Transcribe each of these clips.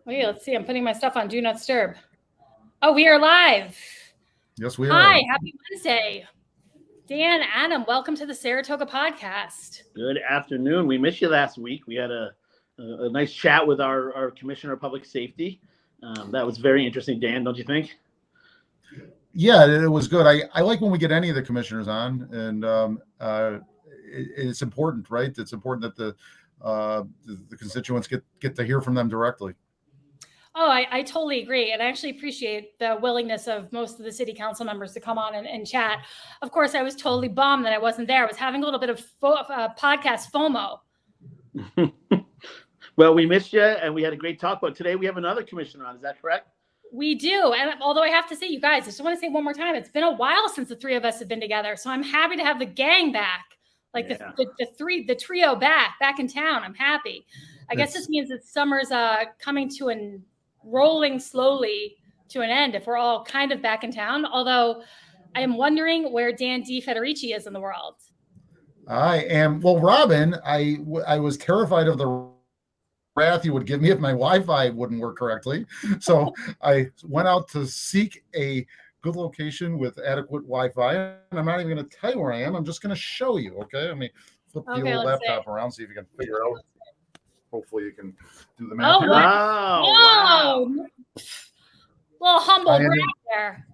Wait, let's see. I'm putting my stuff on Do Not Disturb. Oh, we are live. Yes, we are. Hi, happy Wednesday. Dan, Adam, welcome to the Saratoga podcast. Good afternoon. We missed you last week. We had a nice chat with our Commissioner of Public Safety. That was very interesting, Dan, don't you think? Yeah, it was good. I like when we get any of the commissioners on, and it's important, right? It's important that the constituents get to hear from them directly. Oh, I totally agree. And I actually appreciate the willingness of most of the city council members to come on and chat. Of course, I was totally bummed that I wasn't there. I was having a little bit of podcast FOMO. Well, we missed you, and we had a great talk. But today we have another commissioner on. Is that correct? We do. And although I have to say, you guys, I just want to say one more time, it's been a while since the three of us have been together. So I'm happy to have the gang back. Like the trio back in town. I'm happy. I guess this means that summer's coming to rolling slowly to an end if we're all kind of back in town. Although I am wondering where Dan DeFederici is in the world. I am. Well, Robin, I was terrified of the wrath you would give me if my Wi-Fi wouldn't work correctly. So I went out to seek a good location with adequate Wi-Fi. And I'm not even going to tell you where I am. I'm just going to show you. Okay. Let me flip the old laptop around, see if you can figure it out. Hopefully you can do the math. Oh, wow. Little humble brag there.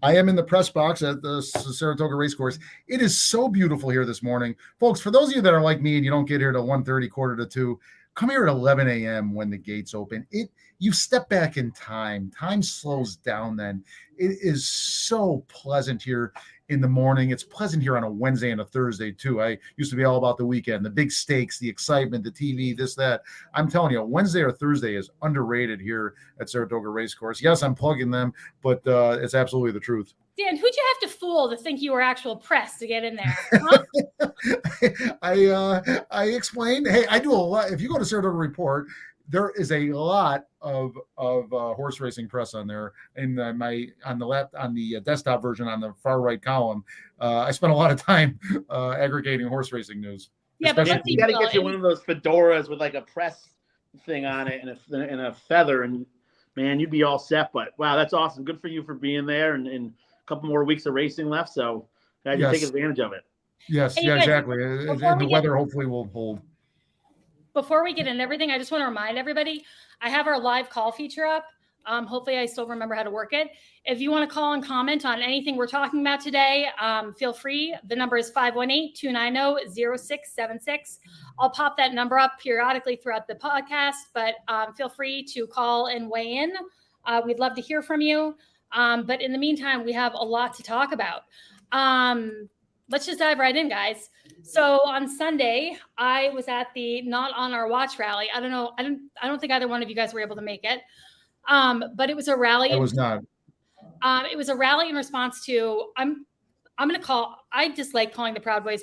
I am in the press box at the Saratoga Racecourse. It is so beautiful here this morning. Folks, for those of you that are like me and you don't get here till 1:30, 1:45, come here at 11 a.m. when the gates open. You step back in time. Time slows down then. It is so pleasant here in the morning. It's pleasant here on a Wednesday and a Thursday too. I used to be all about the weekend, the big stakes, the excitement, the TV, this, that. I'm telling you, Wednesday or Thursday is underrated here at Saratoga Racecourse. Yes, I'm plugging them, but it's absolutely the truth. Dan, who'd you have to fool to think you were actual press to get in there? Huh? I explained, hey, I do a lot. If you go to Saratoga Report, there is a lot of horse racing press on there. And on the desktop version on the far right column, I spent a lot of time aggregating horse racing news. Yeah, but you got to get you one of those fedoras with like a press thing on it and a feather, and man, you'd be all set. But wow, that's awesome. Good for you for being there, and a couple more weeks of racing left. So glad you take advantage of it. Yes, hey, yeah, exactly. And the weather hopefully will hold. Before we get into everything, I just want to remind everybody, I have our live call feature up. Hopefully I still remember how to work it. If you want to call and comment on anything we're talking about today, feel free. The number is 518-290-0676. I'll pop that number up periodically throughout the podcast, but feel free to call and weigh in. We'd love to hear from you. But in the meantime, we have a lot to talk about. Let's just dive right in, guys. So on Sunday, I was at the Not On Our Watch rally. I don't think either one of you guys were able to make it. But it was a rally. I was not. It was a rally in response to, I dislike calling the Proud Boys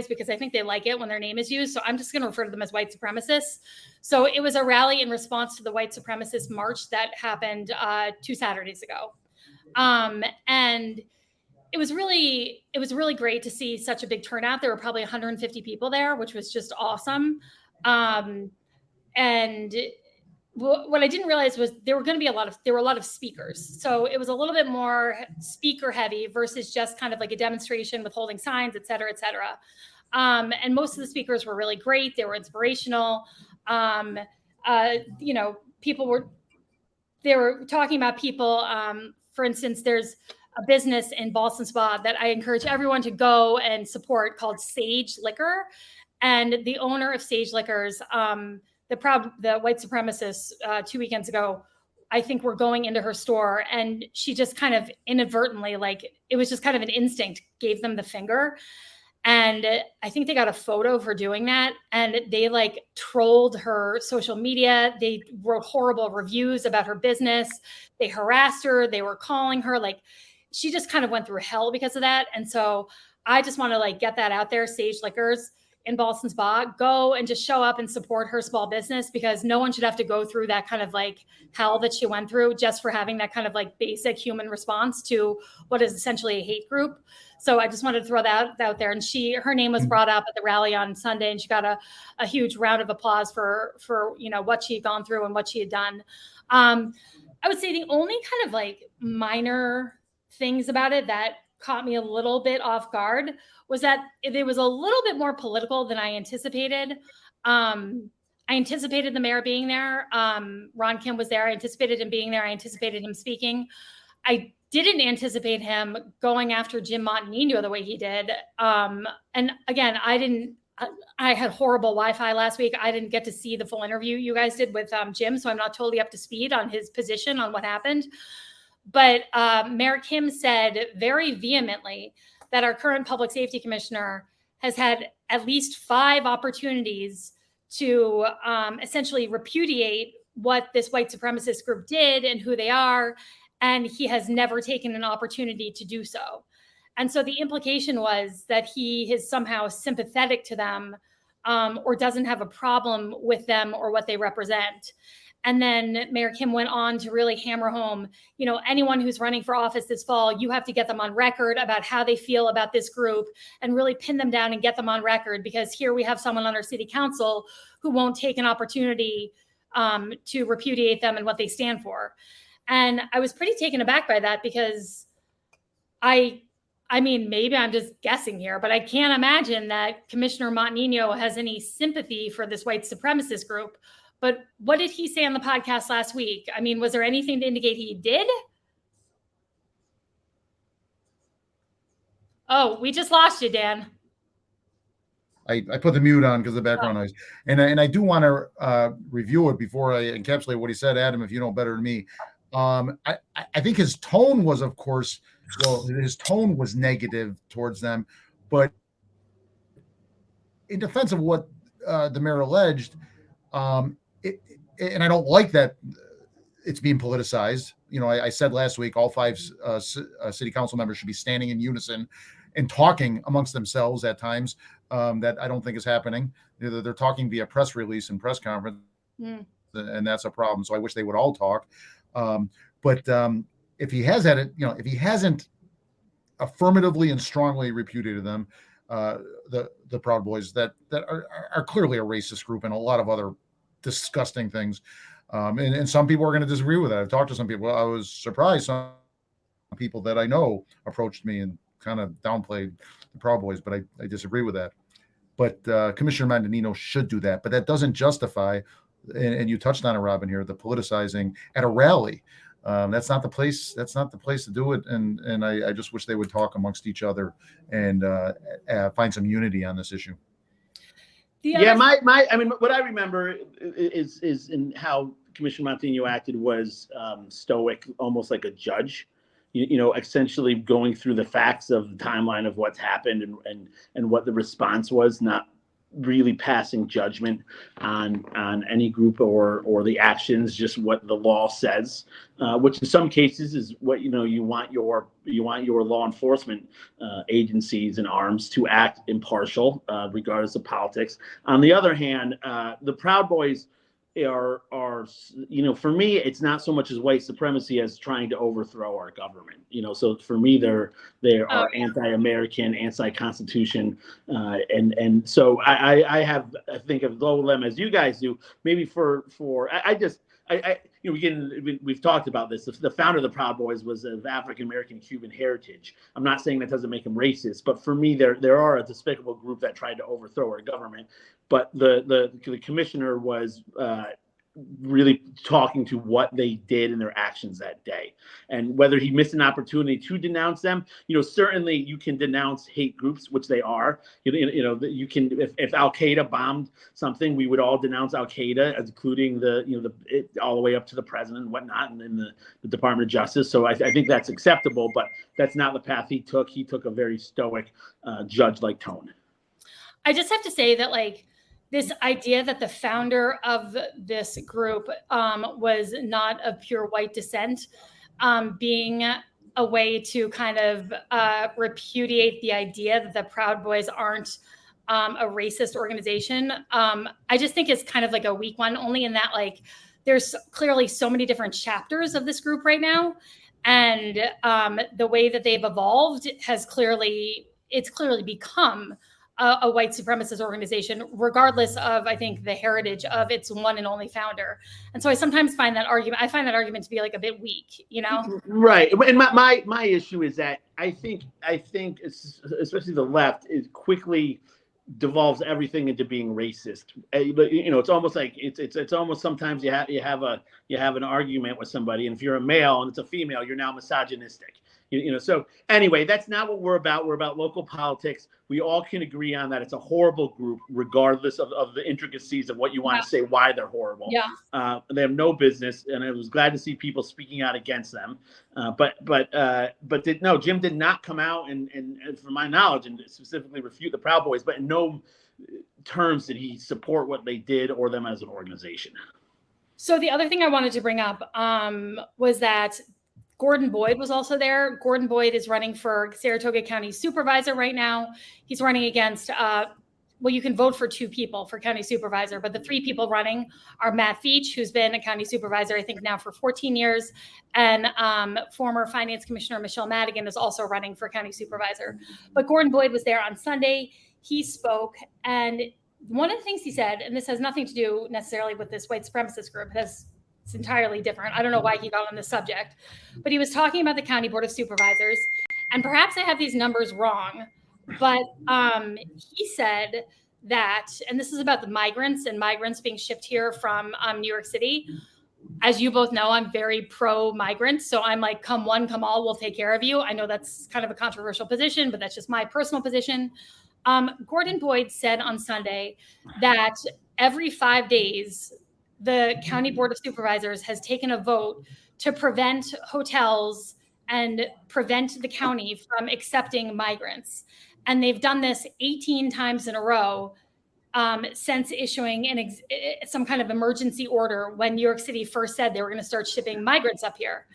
because I think they like it when their name is used. So I'm just going to refer to them as white supremacists. So it was a rally in response to the white supremacist march that happened 2 Saturdays ago. And it was really great to see such a big turnout. There were probably 150 people there, which was just awesome. And what I didn't realize was there were a lot of speakers. So it was a little bit more speaker heavy versus just kind of like a demonstration with holding signs, et cetera, et cetera. And most of the speakers were really great. They were inspirational. They were talking about people. For instance, there's a business in Boston Spa that I encourage everyone to go and support called Sage Liquor. And the owner of Sage Liquors, the white supremacists 2 weekends ago, I think were going into her store, and she just kind of inadvertently, like it was just kind of an instinct, gave them the finger. And I think they got a photo of her doing that, and they like trolled her social media. They wrote horrible reviews about her business. They harassed her. They were calling her, like she just kind of went through hell because of that. And so I just want to like get that out there. Sage Liquors, in Ballston Spa, go and just show up and support her small business, because no one should have to go through that kind of like hell that she went through just for having that kind of like basic human response to what is essentially a hate group. So I just wanted to throw that out there. And her name was brought up at the rally on Sunday, and she got a huge round of applause for what she had gone through and what she had done. I would say the only kind of like minor things about it that caught me a little bit off guard was that it was a little bit more political than I anticipated. I anticipated the mayor being there. Ron Kim was there. I anticipated him being there. I anticipated him speaking. I didn't anticipate him going after Jim Montanino the way he did. And again, I had horrible Wi-Fi last week. I didn't get to see the full interview you guys did with Jim, so I'm not totally up to speed on his position on what happened. But Mayor Kim said very vehemently that our current public safety commissioner has had at least 5 opportunities to essentially repudiate what this white supremacist group did and who they are, and he has never taken an opportunity to do so. And so the implication was that he is somehow sympathetic to them, or doesn't have a problem with them or what they represent. And then Mayor Kim went on to really hammer home, anyone who's running for office this fall, you have to get them on record about how they feel about this group and really pin them down and get them on record, because here we have someone on our city council who won't take an opportunity to repudiate them and what they stand for. And I was pretty taken aback by that, because I mean, maybe I'm just guessing here, but I can't imagine that Commissioner Montanino has any sympathy for this white supremacist group. But what did he say on the podcast last week? I mean, was there anything to indicate he did? Oh, we just lost you, Dan. I put the mute on because of the background noise. And I do want to review it before I encapsulate what he said. Adam, if you know better than me. I think his tone was, of course, his tone was negative towards them. But in defense of what the mayor alleged, and I don't like that it's being politicized. I said last week, all 5 city council members should be standing in unison and talking amongst themselves at times. That I don't think is happening. They're talking via press release and press conference, and that's a problem. So I wish they would all talk. But if he has had it, if he hasn't affirmatively and strongly repudiated them, the Proud Boys that are clearly a racist group and a lot of other disgusting things. And some people are going to disagree with that. I've talked to some people. I was surprised some people that I know approached me and kind of downplayed the Proud Boys, but I disagree with that. But Commissioner Montanino should do that. But that doesn't justify, and you touched on it, Robin, here, the politicizing at a rally. That's not the place. That's not the place to do it. And I just wish they would talk amongst each other and find some unity on this issue. Yeah, I mean, what I remember is in how Commissioner Montanino acted was stoic, almost like a judge. Essentially going through the facts of the timeline of what's happened and what the response was, not really passing judgment on any group or the actions, just what the law says, which in some cases is what you want your law enforcement agencies and arms to act impartial, regardless of politics. On the other hand, the Proud Boys are for me, it's not so much as white supremacy as trying to overthrow our government. So for me, they are anti-American, anti-Constitution, and so I think of all of them as you guys do. Maybe we've talked about this. The founder of the Proud Boys was of African American Cuban heritage. I'm not saying that doesn't make him racist, but for me, there are a despicable group that tried to overthrow our government. But the commissioner was really talking to what they did in their actions that day, and whether he missed an opportunity to denounce them. Certainly you can denounce hate groups, which they are. You can, if Al Qaeda bombed something, we would all denounce Al Qaeda, including all the way up to the president and whatnot, and in the Department of Justice. So I think that's acceptable, but that's not the path he took. He took a very stoic, judge-like tone. I just have to say that, this idea that the founder of this group was not of pure white descent, being a way to kind of repudiate the idea that the Proud Boys aren't a racist organization. I just think it's kind of like a weak one, only in that like there's clearly so many different chapters of this group right now. And the way that they've evolved has clearly become a white supremacist organization, regardless of, I think, the heritage of its one and only founder. And so I sometimes find that argument to be like a bit weak, you know? Right. And my issue is that I think especially the left is quickly devolves everything into being racist. But it's almost like it's almost sometimes you have an argument with somebody, and if you're a male and it's a female, you're now misogynistic. So anyway, that's not what we're about. We're about local politics. We all can agree on that it's a horrible group, regardless of the intricacies of what you want to say, why they're horrible. Yeah. They have no business, and I was glad to see people speaking out against them. Jim did not come out and from my knowledge, and specifically refute the Proud Boys, but in no terms did he support what they did or them as an organization. So the other thing I wanted to bring up was that Gordon Boyd was also there. Gordon Boyd is running for Saratoga County Supervisor right now. He's running against, you can vote for 2 people for County Supervisor, but the 3 people running are Matt Veach, who's been a County Supervisor, I think now for 14 years, and former Finance Commissioner Michelle Madigan is also running for County Supervisor. But Gordon Boyd was there on Sunday. He spoke, and one of the things he said, and this has nothing to do necessarily with this white supremacist group, it's entirely different. I don't know why he got on this subject, but he was talking about the County Board of Supervisors, and perhaps I have these numbers wrong, but he said that, and this is about the migrants being shipped here from New York City. As you both know, I'm very pro-migrant, so I'm like, come one, come all, we'll take care of you. I know that's kind of a controversial position, but that's just my personal position. Gordon Boyd said on Sunday that every 5 days, the County Board of Supervisors has taken a vote to prevent hotels and prevent the county from accepting migrants. And they've done this 18 times in a row since issuing some kind of emergency order when New York City first said they were going to start shipping migrants up here.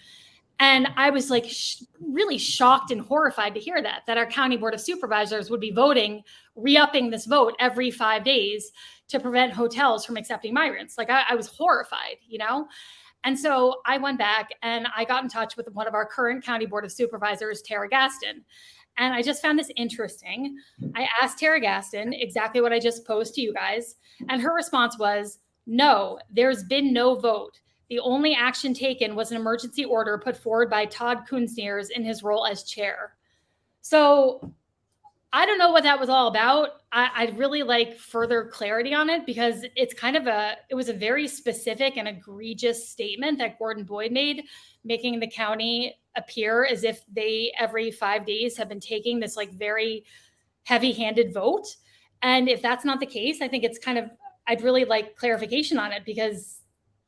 And I was like really shocked and horrified to hear that our County Board of Supervisors would be re-upping this vote every 5 days to prevent hotels from accepting migrants. Like I was horrified, And so I went back and I got in touch with one of our current County Board of Supervisors, Tara Gaston. And I just found this interesting. I asked Tara Gaston exactly what I just posed to you guys. And her response was, no, there's been no vote. The only action taken was an emergency order put forward by Todd Kunzniers in his role as chair. So I don't know what that was all about. I'd really like further clarity on it because it's it was a very specific and egregious statement that Gordon Boyd made, making the county appear as if they every 5 days have been taking this like very heavy-handed vote. And if that's not the case, I think I'd really like clarification on it because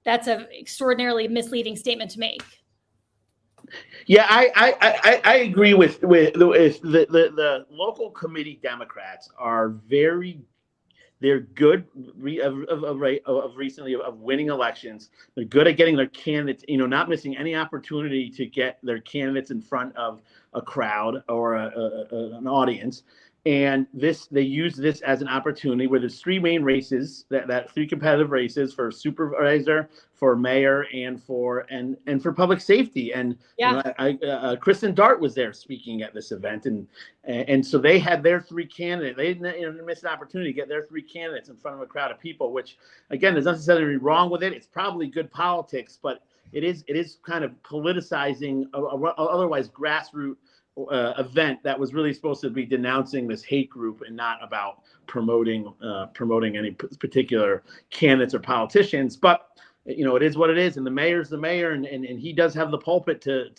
that's an extraordinarily misleading statement to make. Yeah, I agree with the local committee Democrats are they're good of recently of winning elections. They're good at getting their candidates, not missing any opportunity to get their candidates in front of a crowd or an audience. And they use this as an opportunity where there's 3 main races, that 3 competitive races for supervisor, for mayor, and for public safety. And Kristen Dart was there speaking at this event, and so they had their 3 candidates. They didn't miss an opportunity to get their 3 candidates in front of a crowd of people. Which again, there's nothing necessarily wrong with it. It's probably good politics, but it is kind of politicizing a otherwise grassroots event that was really supposed to be denouncing this hate group and not about promoting any particular candidates or politicians. But it is what it is, and the mayor's the mayor, and he does have the pulpit to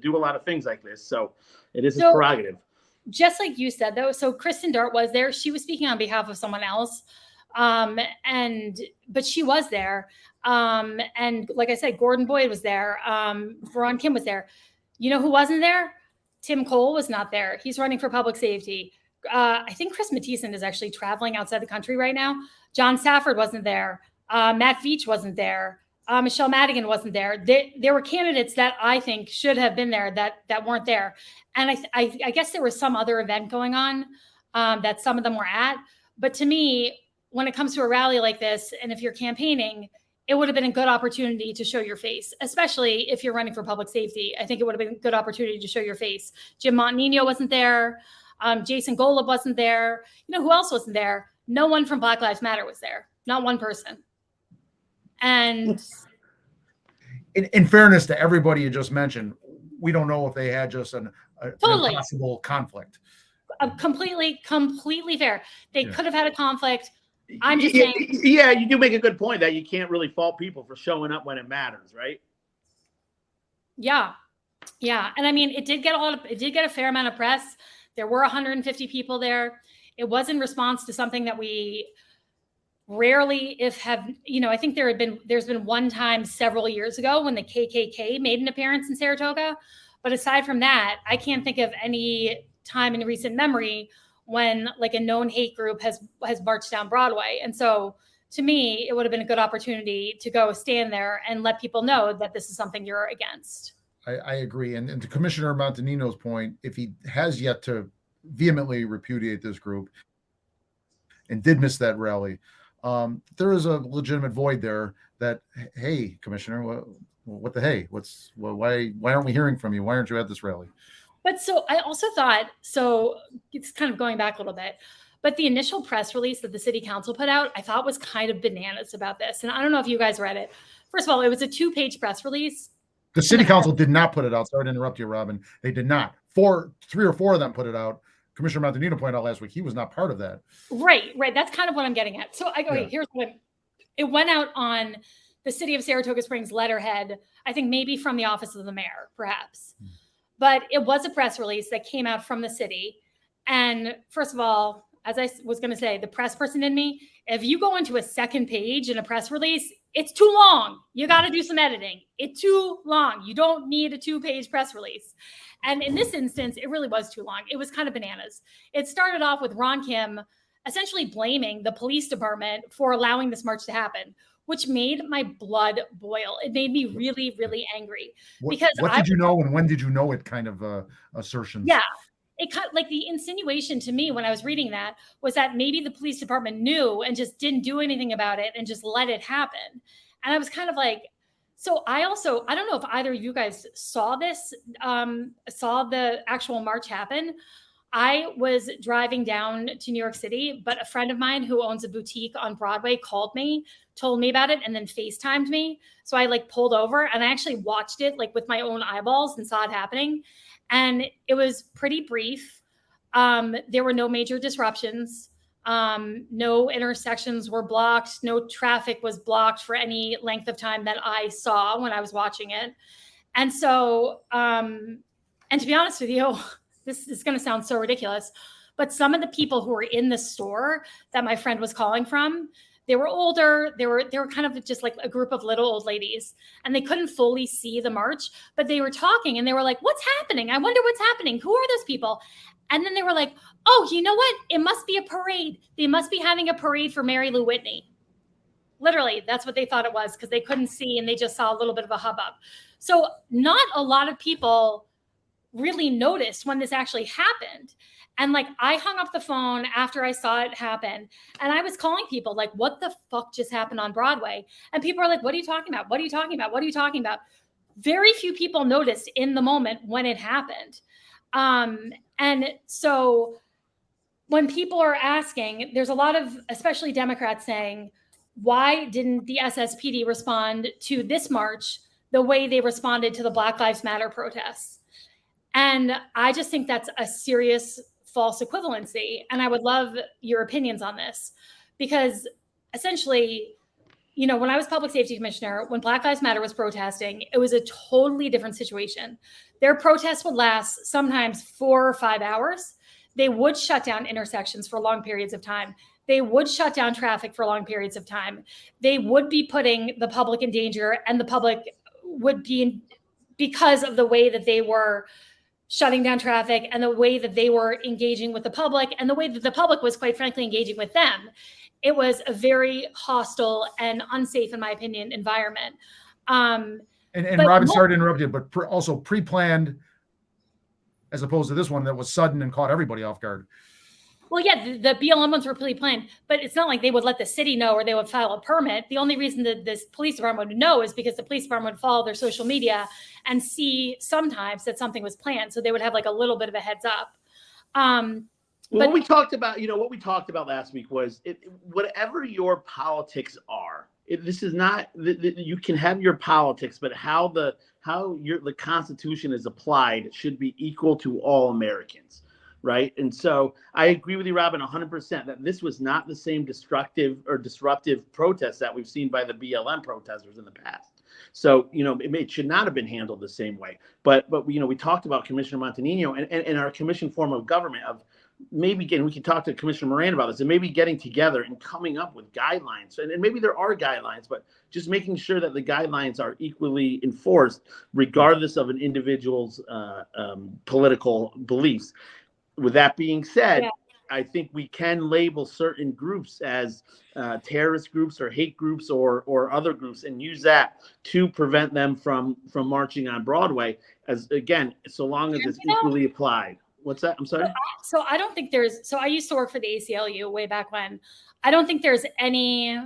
do a lot of things like this. So it is his prerogative. Just like you said, though, so Kristen Dart was there. She was speaking on behalf of someone else, but she was there. And like I said, Gordon Boyd was there. Veron Kim was there. You know who wasn't there? Tim Cole was not there. He's running for public safety. I think Chris Mathieson is actually traveling outside the country right now. John Safford wasn't there. Matt Veach wasn't there. Michelle Madigan wasn't there. There were candidates that I think should have been there that weren't there. And I guess there was some other event going on that some of them were at. But to me, when it comes to a rally like this, and if you're campaigning, it would have been a good opportunity to show your face, especially if you're running for public safety. I think it would have been a good opportunity to show your face. Jim Montanino wasn't there. Jason Golub wasn't there. You know, who else wasn't there? No one from Black Lives Matter was there. Not one person. And in fairness to everybody you just mentioned, we don't know if they had just an impossible conflict. Completely fair. They could have had a conflict. I'm just saying. Yeah, you do make a good point that you can't really fault people for showing up when it matters, right? Yeah. And I mean, it did get a fair amount of press. There were 150 people there. It was in response to something that we rarely, I think there's been one time several years ago when the KKK made an appearance in Saratoga. But aside from that, I can't think of any time in recent memory when like a known hate group has marched down Broadway. And so to me, it would have been a good opportunity to go stand there and let people know that this is something you're against. I agree. And to Commissioner Montanino's point, if he has yet to vehemently repudiate this group and did miss that rally, there is a legitimate void there that, hey, Commissioner, what the hey? Why aren't we hearing from you? Why aren't you at this rally? But so I also thought, so it's kind of going back a little bit, but the initial press release that the city council put out, I thought was kind of bananas about this. And I don't know if you guys read it. First of all, it was a 2-page press release. The city council did not put it out. Sorry to interrupt you, Robin. They did not. 3 or 4 of them put it out. Commissioner Montanino pointed out last week he was not part of that. Right. That's kind of what I'm getting at. So here's what it went out on the city of Saratoga Springs letterhead, I think maybe from the office of the mayor, perhaps. But it was a press release that came out from the city. And first of all, as I was going to say, the press person in me, if you go into a second page in a press release, it's too long. You got to do some editing. It's too long. You don't need a 2-page press release. And in this instance, it really was too long. It was kind of bananas. It started off with Ron Kim essentially blaming the police department for allowing this march to happen, which made my blood boil. It made me really, really angry. What did you know and when did you know it kind of assertions? Yeah. It kind of, like the insinuation to me when I was reading that was that maybe the police department knew and just didn't do anything about it and just let it happen. And I was kind of like, so I don't know if either of you guys saw this, saw the actual march happen. I was driving down to New York City, but a friend of mine who owns a boutique on Broadway called me, told me about it, and then FaceTimed me. So I like pulled over and I actually watched it like with my own eyeballs and saw it happening. And it was pretty brief. There were no major disruptions. No intersections were blocked. No traffic was blocked for any length of time that I saw when I was watching it. And so, and to be honest with you, this is going to sound so ridiculous, but some of the people who were in the store that my friend was calling from, they were older. They were kind of just like a group of little old ladies, and they couldn't fully see the march, but they were talking and they were like, "What's happening? I wonder what's happening. Who are those people?" And then they were like, "Oh, you know what? It must be a parade. They must be having a parade for Mary Lou Whitney." Literally, that's what they thought it was because they couldn't see and they just saw a little bit of a hubbub. So not a lot of people really noticed when this actually happened. And like, I hung up the phone after I saw it happen and I was calling people like, what the fuck just happened on Broadway? And people are like, what are you talking about? What are you talking about? What are you talking about? Very few people noticed in the moment when it happened. And so when people are asking, there's a lot of, especially Democrats saying, why didn't the SSPD respond to this march the way they responded to the Black Lives Matter protests? And I just think that's a serious false equivalency. And I would love your opinions on this because essentially, you know, when I was public safety commissioner, when Black Lives Matter was protesting, it was a totally different situation. Their protests would last sometimes 4 or 5 hours. They would shut down intersections for long periods of time. They would shut down traffic for long periods of time. They would be putting the public in danger, and the public would be, because of the way that they were shutting down traffic and the way that they were engaging with the public and the way that the public was quite frankly engaging with them. It was a very hostile and unsafe, in my opinion, environment. And Robin, sorry to interrupt you, but also pre-planned as opposed to this one that was sudden and caught everybody off guard. Well, yeah, the BLM ones were pre-planned, but it's not like they would let the city know or they would file a permit. The only reason that this police department would know is because the police department would follow their social media and see sometimes that something was planned. So they would have like a little bit of a heads up. What we talked about, what we talked about last week was whatever your politics are. This is not you can have your politics, but how the Constitution is applied should be equal to all Americans, right? And so I agree with you, Robin, 100% that this was not the same destructive or disruptive protests that we've seen by the BLM protesters in the past. So, it should not have been handled the same way. But we talked about Commissioner Montanino and our commission form of government of maybe we can talk to Commissioner Moran about this and maybe getting together and coming up with guidelines. And maybe there are guidelines, but just making sure that the guidelines are equally enforced regardless of an individual's political beliefs. With that being said, yeah. I think we can label certain groups as terrorist groups or hate groups or other groups and use that to prevent them from marching on Broadway, as again, so long as it's equally applied. What's that? I'm sorry. So I don't think I used to work for the ACLU way back when. I don't think there's any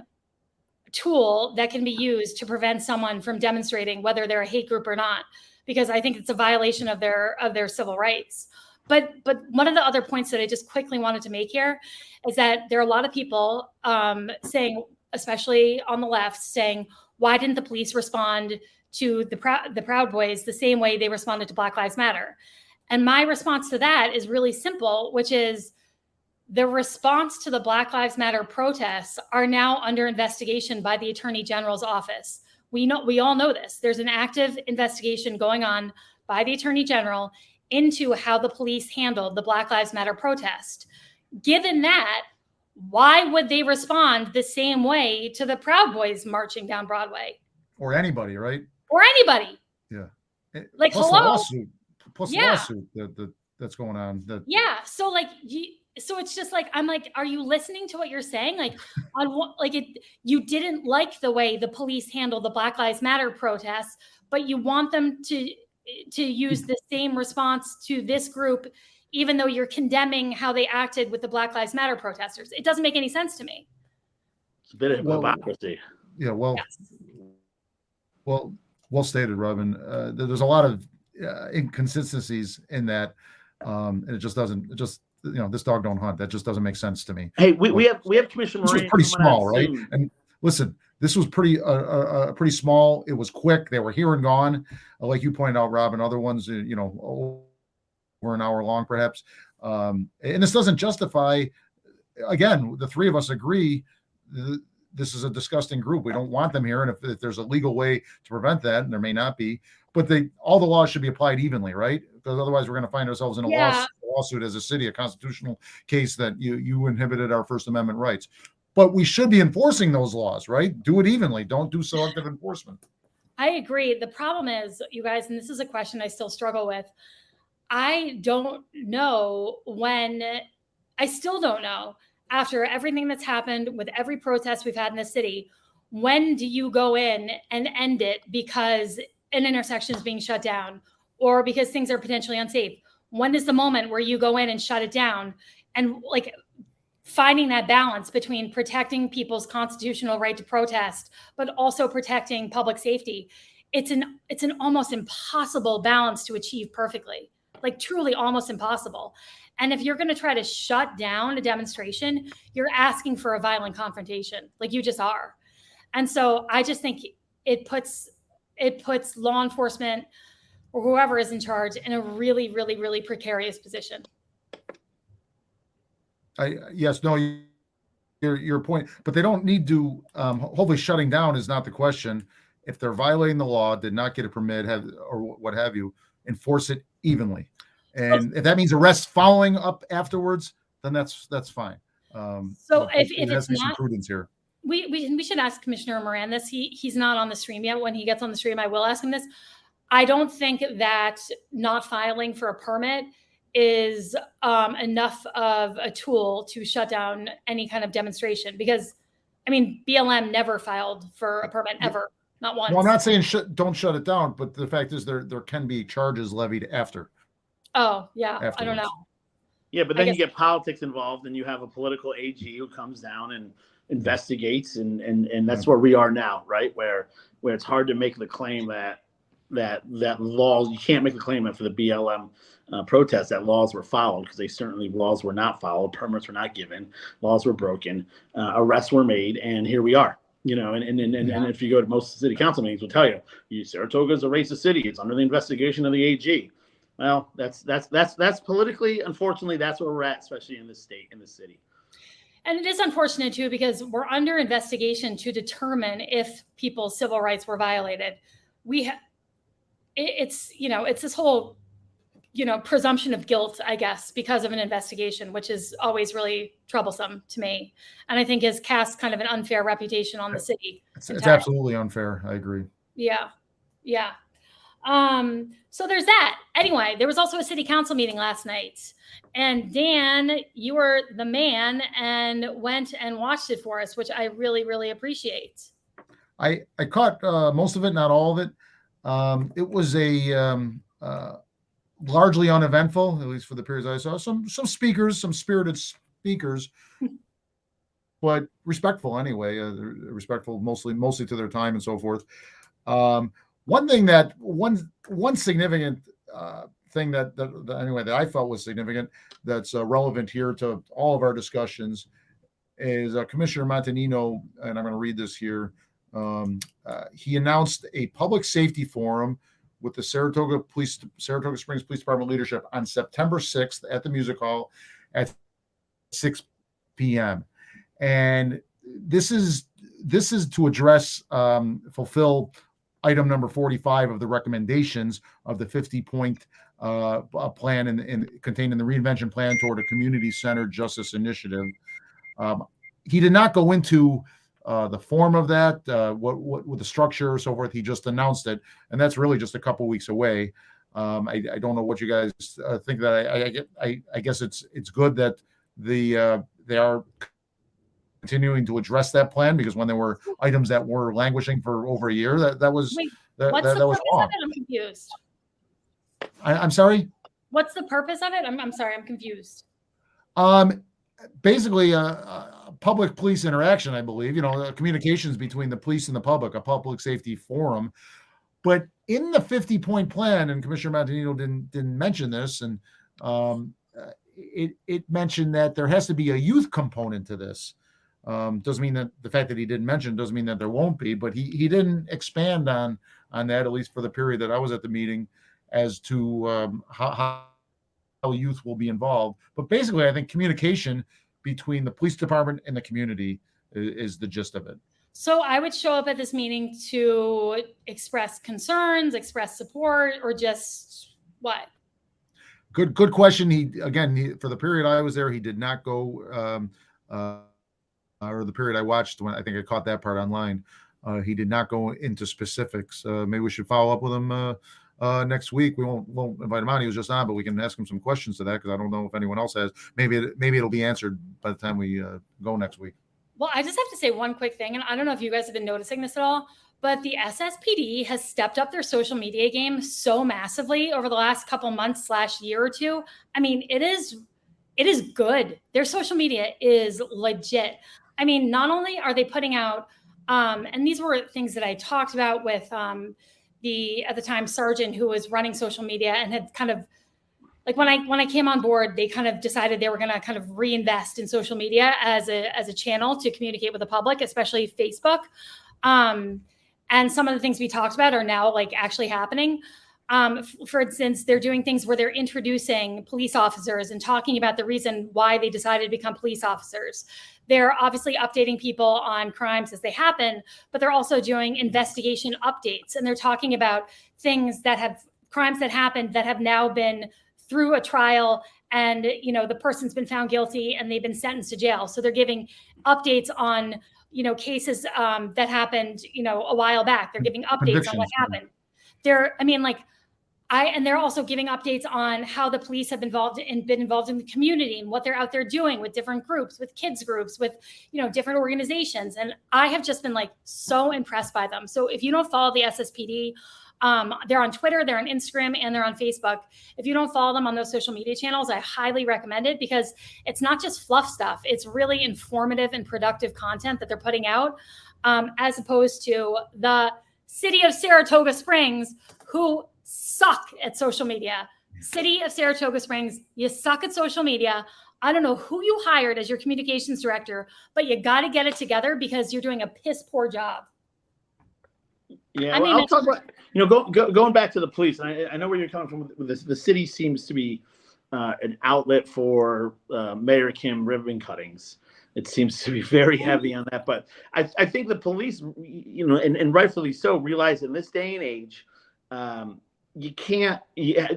tool that can be used to prevent someone from demonstrating whether they're a hate group or not, because I think it's a violation of their civil rights. But one of the other points that I just quickly wanted to make here is that there are a lot of people saying, especially on the left, saying, why didn't the police respond to the Proud Boys the same way they responded to Black Lives Matter? And my response to that is really simple, which is the response to the Black Lives Matter protests are now under investigation by the Attorney General's office. We all know this. There's an active investigation going on by the Attorney General into how the police handled the Black Lives Matter protest. Given that, why would they respond the same way to the Proud Boys marching down Broadway? Or anybody, right? Or anybody. Yeah. Like, plus hello. The lawsuit. Plus the lawsuit that's going on. Yeah. So so it's just like, I'm like, are you listening to what you're saying? Like, you didn't like the way the police handled the Black Lives Matter protests, but you want them to use the same response to this group, even though you're condemning how they acted with the Black Lives Matter protesters. It doesn't make any sense to me. It's a bit of hypocrisy. Yeah. Well, well stated, Robin. There's a lot of inconsistencies in that, and it just doesn't. This dog don't hunt. That just doesn't make sense to me. Hey, we have Commissioner Moran. This was pretty small, right? And listen, this was pretty small. It was quick. They were here and gone, like you pointed out, Robin. Other ones, were an hour long, perhaps. And this doesn't justify. Again, the three of us agree. This is a disgusting group. We don't want them here. And if there's a legal way to prevent that, and there may not be, but all the laws should be applied evenly, right? Because otherwise we're going to find ourselves in a lawsuit as a city, a constitutional case that you inhibited our First Amendment rights. But we should be enforcing those laws, right? Do it evenly. Don't do selective enforcement. I agree. The problem is, you guys, and this is a question I still struggle with. I don't know I still don't know, after everything that's happened with every protest we've had in the city, when do you go in and end it because an intersection is being shut down or because things are potentially unsafe? When is the moment where you go in and shut it down? And finding that balance between protecting people's constitutional right to protest, but also protecting public safety. It's an almost impossible balance to achieve perfectly, truly almost impossible. And if you're going to try to shut down a demonstration, you're asking for a violent confrontation, like you just are. And so I just think it puts law enforcement or whoever is in charge in a really, really, really precarious position. Your point, but they don't need to. Hopefully, shutting down is not the question. If they're violating the law, did not get a permit, or what have you, enforce it evenly. And if that means arrest following up afterwards, then that's fine. So if it's not, some prudence here. We should ask Commissioner Moran this. He's not on the stream yet. When he gets on the stream, I will ask him this. I don't think that not filing for a permit is enough of a tool to shut down any kind of demonstration, because BLM never filed for a permit ever, not once. Well, I'm not saying don't shut it down, but the fact is there can be charges levied after. Oh yeah, afterwards. I don't know. Yeah, but then you get politics involved, and you have a political AG who comes down and investigates, and that's where we are now, right? Where it's hard to make the claim that laws, you can't make the claim that for the BLM protests that laws were followed, because laws were not followed, permits were not given, laws were broken, arrests were made, and here we are. And if you go to most city council meetings, will tell you Saratoga is a racist city. It's under the investigation of the AG. Well, that's politically, unfortunately, that's where we're at, especially in this state, in this city. And it is unfortunate too, because we're under investigation to determine if people's civil rights were violated. It's this whole, presumption of guilt, I guess, because of an investigation, which is always really troublesome to me. And I think has cast kind of an unfair reputation on the city. It's absolutely unfair. I agree. Yeah. Yeah. So there's that. Anyway, there was also a city council meeting last night, and Dan, you were the man and went and watched it for us, which I really, really appreciate. I caught most of it, not all of it. It was a largely uneventful, at least for the periods I saw. Some speakers, some spirited speakers, but respectful anyway. Respectful mostly to their time and so forth. One significant thing that I felt was significant, that's relevant here to all of our discussions, is Commissioner Montanino, and I'm going to read this here. He announced a public safety forum with the Saratoga Springs Police Department leadership on September 6th at the Music Hall at 6 p.m. And this is to address, fulfill item number 45 of the recommendations of the 50-point plan contained in the reinvention plan toward a community-centered justice initiative. He did not go into the form of that, what the structure, so forth. He just announced it, and that's really just a couple weeks away. I don't know what you guys think. That I guess it's good that they are continuing to address that plan, because when there were items that were languishing for over a year, that was what's the was purpose wrong. of it? I'm confused. I'm sorry. What's the purpose of it? I'm sorry. I'm confused. Basically, public police interaction, I believe, communications between the police and the public, a public safety forum. But in the 50-point plan, and Commissioner Montanino didn't mention this, and it mentioned that there has to be a youth component to this. Doesn't mean that the fact that he didn't mention doesn't mean that there won't be, but he didn't expand on that, at least for the period that I was at the meeting, as to how youth will be involved. But basically, I think communication between the police department and the community is the gist of it. So I would show up at this meeting to express concerns, express support, or just what? Good question. He for the period I was there, he did not go, or the period I watched, when I think I caught that part online, he did not go into specifics. Maybe we should follow up with him next week. We won't invite him on. He was just on, but we can ask him some questions to that, because I don't know if anyone else has. Maybe it'll be answered by the time we go next week. Well, I just have to say one quick thing, and I don't know if you guys have been noticing this at all, but the SSPD has stepped up their social media game so massively over the last couple months / year or two. I mean, it is good. Their social media is legit. I mean, not only are they putting out, and these were things that I talked about with at the time, sergeant who was running social media, and had kind of, like, when I came on board, they kind of decided they were going to kind of reinvest in social media as a channel to communicate with the public, especially Facebook. And some of the things we talked about are now like actually happening. For instance, they're doing things where they're introducing police officers and talking about the reason why they decided to become police officers. They're obviously updating people on crimes as they happen, but they're also doing investigation updates. And they're talking about crimes that happened that have now been through a trial, and the person's been found guilty and they've been sentenced to jail. So they're giving updates on cases that happened a while back. They're giving updates on what happened. They're also giving updates on how the police have been involved in the community, and what they're out there doing with different groups, with kids groups, with different organizations. And I have just been so impressed by them. So if you don't follow the SSPD, They're on Twitter, they're on Instagram, and they're on Facebook. If you don't follow them on those social media channels, I highly recommend it because it's not just fluff stuff. It's really informative and productive content that they're putting out, as opposed to the city of Saratoga Springs, who suck at social media. City of Saratoga Springs, you suck at social media. I don't know who you hired as your communications director, but you got to get it together because you're doing a piss poor job. Yeah, well, I'll talk about, going back to the police. I know where you're coming from with this. The city seems to be an outlet for Mayor Kim ribbon cuttings. It seems to be very heavy on that. But I think the police, and rightfully so, realize in this day and age, you can't,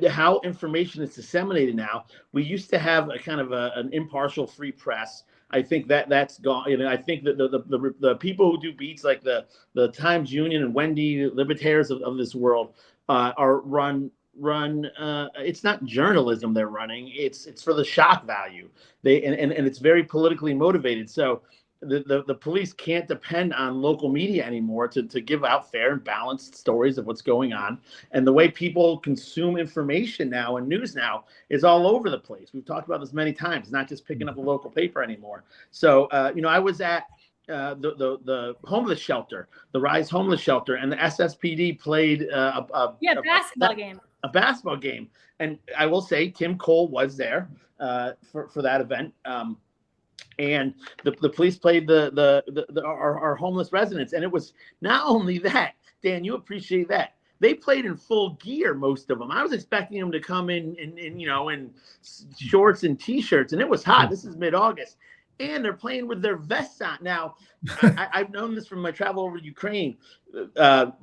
how information is disseminated now. We used to have a kind of an impartial free press. I think that's gone. I think that the people who do beats like the Times Union and Wendy Libertaires of this world are run. It's not journalism they're running. It's for the shock value. And it's very politically motivated. So the police can't depend on local media anymore to give out fair and balanced stories of what's going on. And the way people consume information now and news now is all over the place. We've talked about this many times, not just picking up a local paper anymore. So, I was at the homeless shelter, the Rise Homeless Shelter, and the SSPD played a basketball game. And I will say Tim Cole was there for that event. And the police played our homeless residents. And it was not only that, Dan, you appreciate that. They played in full gear, most of them. I was expecting them to come in shorts and T-shirts, and it was hot. This is mid-August. And they're playing with their vests on. Now, I've known this from my travel over Ukraine.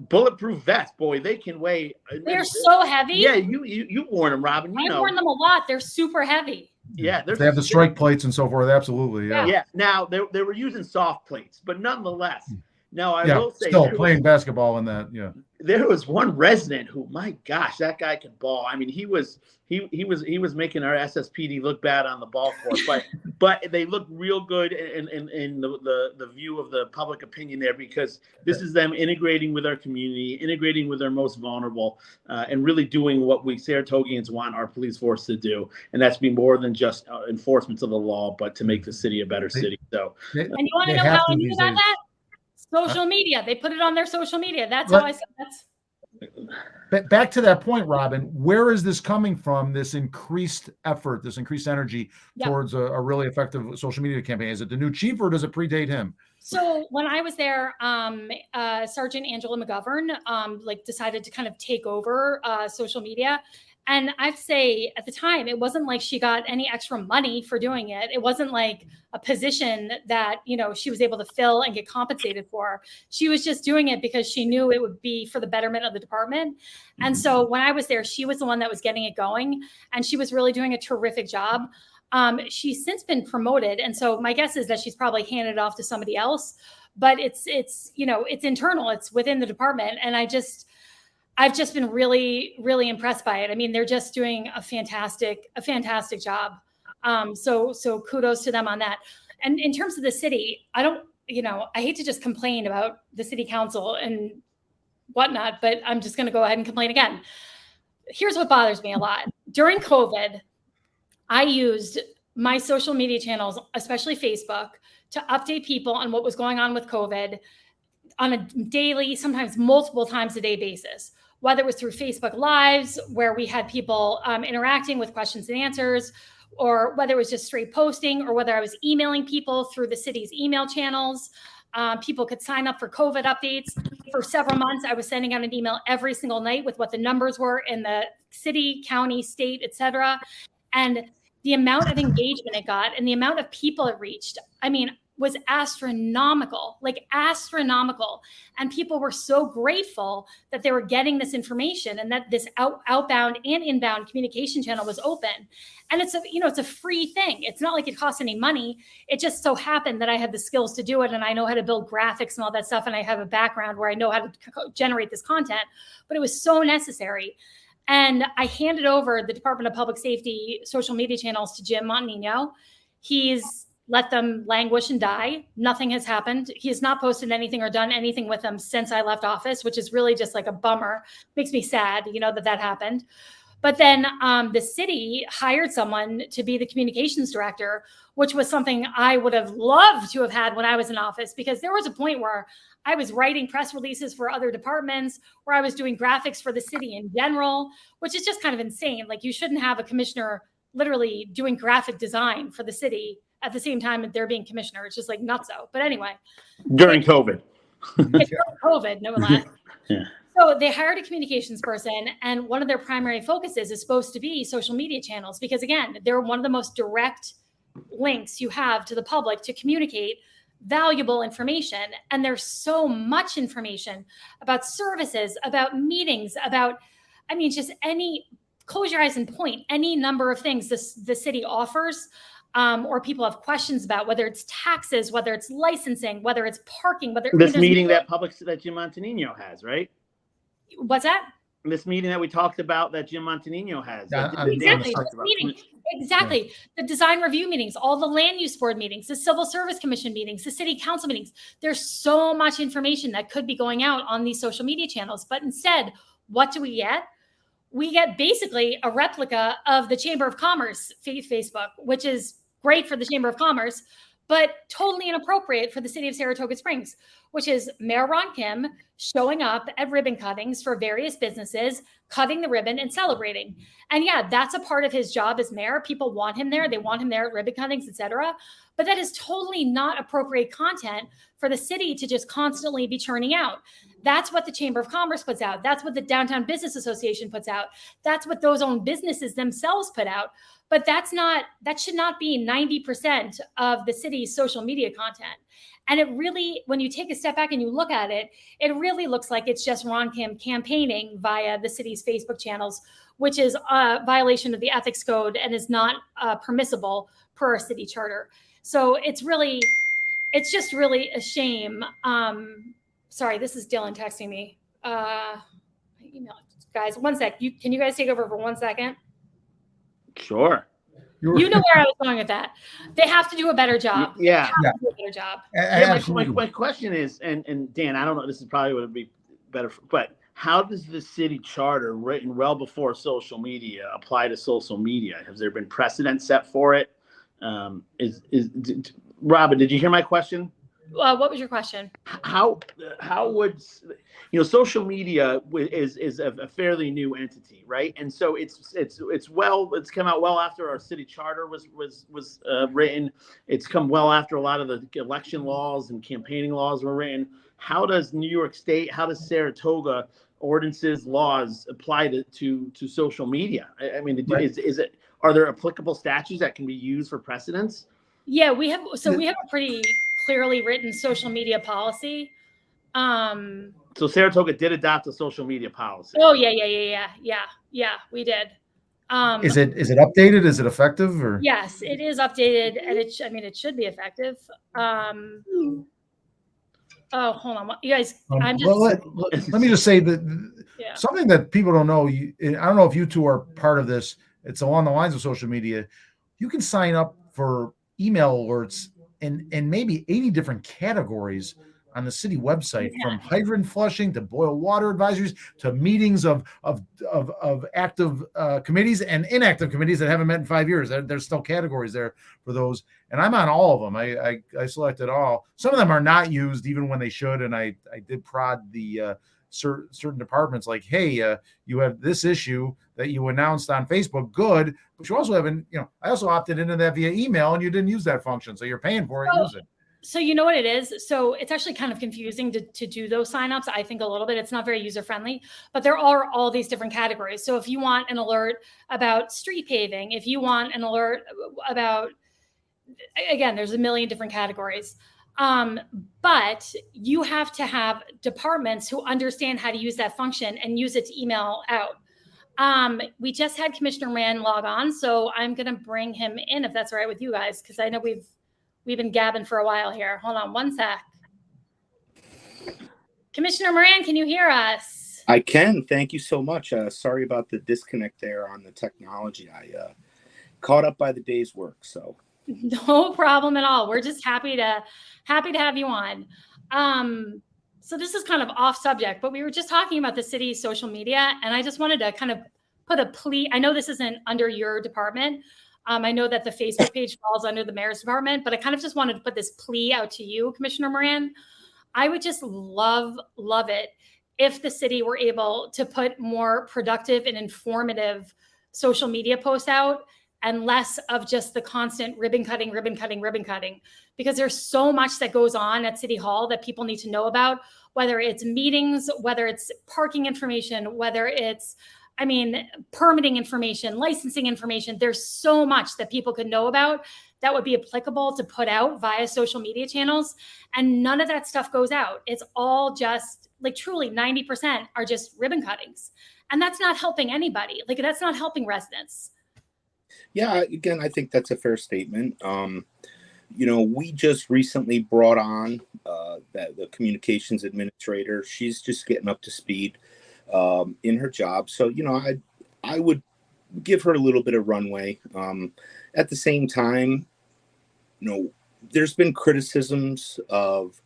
Bulletproof vests, boy, they can weigh. They're so heavy. Yeah, you've worn them, Robin. I've worn them a lot. They're super heavy. Yeah, they have the strike plates and so forth. Absolutely, yeah. Yeah. Now they were using soft plates, but nonetheless. Now I will say, still playing basketball in that. Yeah, there was one resident who, my gosh, that guy could ball. I mean, he was making our SSPD look bad on the ball court, but they look real good in the view of the public opinion there, because this is them integrating with our community, integrating with our most vulnerable, and really doing what we Saratogians want our police force to do, and that's be more than just enforcement of the law, but to make the city a better city. So, and you want to know how I knew about that? Social media. They put it on their social media. That's how I said that's. Back to that point, Robin, where is this coming from, this increased effort, this increased energy towards a really effective social media campaign? Is it the new chief, or does it predate him? So when I was there, Sergeant Angela McGovern decided to kind of take over social media. And I'd say at the time, it wasn't like she got any extra money for doing it. It wasn't like a position that, she was able to fill and get compensated for. She was just doing it because she knew it would be for the betterment of the department. And so when I was there, she was the one that was getting it going, and she was really doing a terrific job. She's since been promoted. And so my guess is that she's probably handed it off to somebody else, but it's internal, it's within the department. And I've just been really, really impressed by it. I mean, they're just doing a fantastic job. So kudos to them on that. And in terms of the city, I hate to just complain about the city council and whatnot, but I'm just going to go ahead and complain again. Here's what bothers me a lot. During COVID, I used my social media channels, especially Facebook, to update people on what was going on with COVID on a daily, sometimes multiple times a day basis, whether it was through Facebook Lives, where we had people interacting with questions and answers, or whether it was just straight posting, or whether I was emailing people through the city's email channels. People could sign up for COVID updates. For several months, I was sending out an email every single night with what the numbers were in the city, county, state, et cetera. And the amount of engagement it got and the amount of people it reached, was astronomical. And people were so grateful that they were getting this information, and that this outbound and inbound communication channel was open. And it's a free thing. It's not like it costs any money. It just so happened that I had the skills to do it, and I know how to build graphics and all that stuff. And I have a background where I know how to generate this content, but it was so necessary. And I handed over the Department of Public Safety social media channels to Jim Montanino. He's let them languish and die. Nothing has happened. He has not posted anything or done anything with them since I left office, which is really just like a bummer. Makes me sad, that happened. But then the city hired someone to be the communications director, which was something I would have loved to have had when I was in office, because there was a point where I was writing press releases for other departments, where I was doing graphics for the city in general, which is just kind of insane. Like, you shouldn't have a commissioner literally doing graphic design for the city at the same time that they're being commissioner. It's just like nutso. But anyway. During COVID. During COVID, no less. Yeah. So they hired a communications person, and one of their primary focuses is supposed to be social media channels, because again, they're one of the most direct links you have to the public to communicate valuable information. And there's so much information about services, about meetings, about, just close your eyes and point, any number of things the city offers, or people have questions about, whether it's taxes, whether it's licensing, whether it's parking, this meeting that Jim Montanino has, right? What's that? This meeting that we talked about that Jim Montanino has. Exactly. Yeah. The design review meetings, all the land use board meetings, the civil service commission meetings, the city council meetings. There's so much information that could be going out on these social media channels. But instead, what do we get? We get basically a replica of the Chamber of Commerce Facebook, which is great for the Chamber of Commerce, but totally inappropriate for the city of Saratoga Springs, which is Mayor Ron Kim showing up at ribbon cuttings for various businesses, cutting the ribbon and celebrating. And yeah, that's a part of his job as mayor. People want him there. They want him there at ribbon cuttings, etc. But that is totally not appropriate content for the city to just constantly be churning out. That's what the Chamber of Commerce puts out. That's what the Downtown Business Association puts out. That's what those own businesses themselves put out. But that should not be 90% of the city's social media content. And it really, when you take a step back and you look at it, it really looks like it's just Ron Kim campaigning via the city's Facebook channels, which is a violation of the ethics code and is not permissible per our city charter. So it's just really a shame. Sorry, this is Dylan texting me. Email, guys, one sec. Can you guys take over for 1 second? Sure. You know where I was going with that. They have to do a better job. Yeah. Do a better job. My question is, and Dan, I don't know, this is probably would be better, but how does the city charter, written well before social media, apply to social media? Has there been precedent set for it? Robin, did you hear my question? What was your question? How would social media is a fairly new entity, right? And so it's come out well after our city charter was written. It's come well after a lot of the election laws and campaigning laws were written. How does New York State, how does Saratoga ordinances, laws apply to social media? Right. Are there applicable statutes that can be used for precedents? Yeah, we have a pretty clearly written social media policy. So Saratoga did adopt a social media policy. Oh yeah, we did. Is it updated? Is it effective? Or yes, it is updated, and it should be effective. Oh, hold on, you guys. Let me just say that something that people don't know. I don't know if you two are part of this. It's along the lines of social media. You can sign up for email alerts in maybe 80 different categories on the city website, from hydrant flushing to boil water advisories to meetings of active committees and inactive committees that haven't met in 5 years. There's still categories there for those, and I'm on all of them. I selected all. Some of them are not used even when they should, and I did prod the certain departments like, hey, you have this issue that you announced on Facebook, good, but you also haven't, I also opted into that via email and you didn't use that function, so you're paying for it. Use it. So you know what it is? So it's actually kind of confusing to do those signups. I think a little bit. It's not very user friendly, but there are all these different categories. So if you want an alert about street paving, if you want an alert about, again, there's a million different categories. But you have to have departments who understand how to use that function and use it to email out. We just had Commissioner Moran log on, so I'm going to bring him in if that's all right with you guys, because I know we've been gabbing for a while here. Hold on one sec. Commissioner Moran, can you hear us? I can. Thank you so much. Sorry about the disconnect there on the technology. I caught up by the day's work. So No problem at all. We're just happy to have you on. So this is kind of off subject, but we were just talking about the city's social media, and I just wanted to kind of put a plea. I know this isn't under your department. I know that the Facebook page falls under the mayor's department, but I kind of just wanted to put this plea out to you, Commissioner Moran. I would just love it if the city were able to put more productive and informative social media posts out and less of just the constant ribbon cutting, because there's so much that goes on at City Hall that people need to know about, whether it's meetings, whether it's parking information, whether it's, permitting information, licensing information. There's so much that people could know about that would be applicable to put out via social media channels. And none of that stuff goes out. It's all just like truly 90% are just ribbon cuttings. And that's not helping anybody. Like that's not helping residents. Yeah, again, I think that's a fair statement. We just recently brought on the communications administrator. She's just getting up to speed in her job. So, I would give her a little bit of runway. At the same time, there's been criticisms of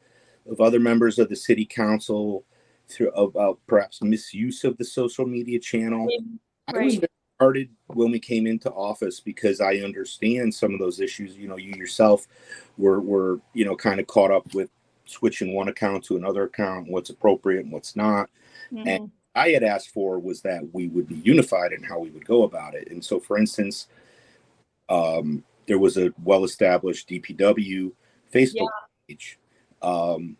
other members of the city council about perhaps misuse of the social media channel. Right. I was very started when we came into office because I understand some of those issues. You yourself were kind of caught up with switching one account to another account, what's appropriate and what's not. Mm-hmm. And I had asked for was that we would be unified in how we would go about it. And so, for instance, there was a well-established DPW Facebook page.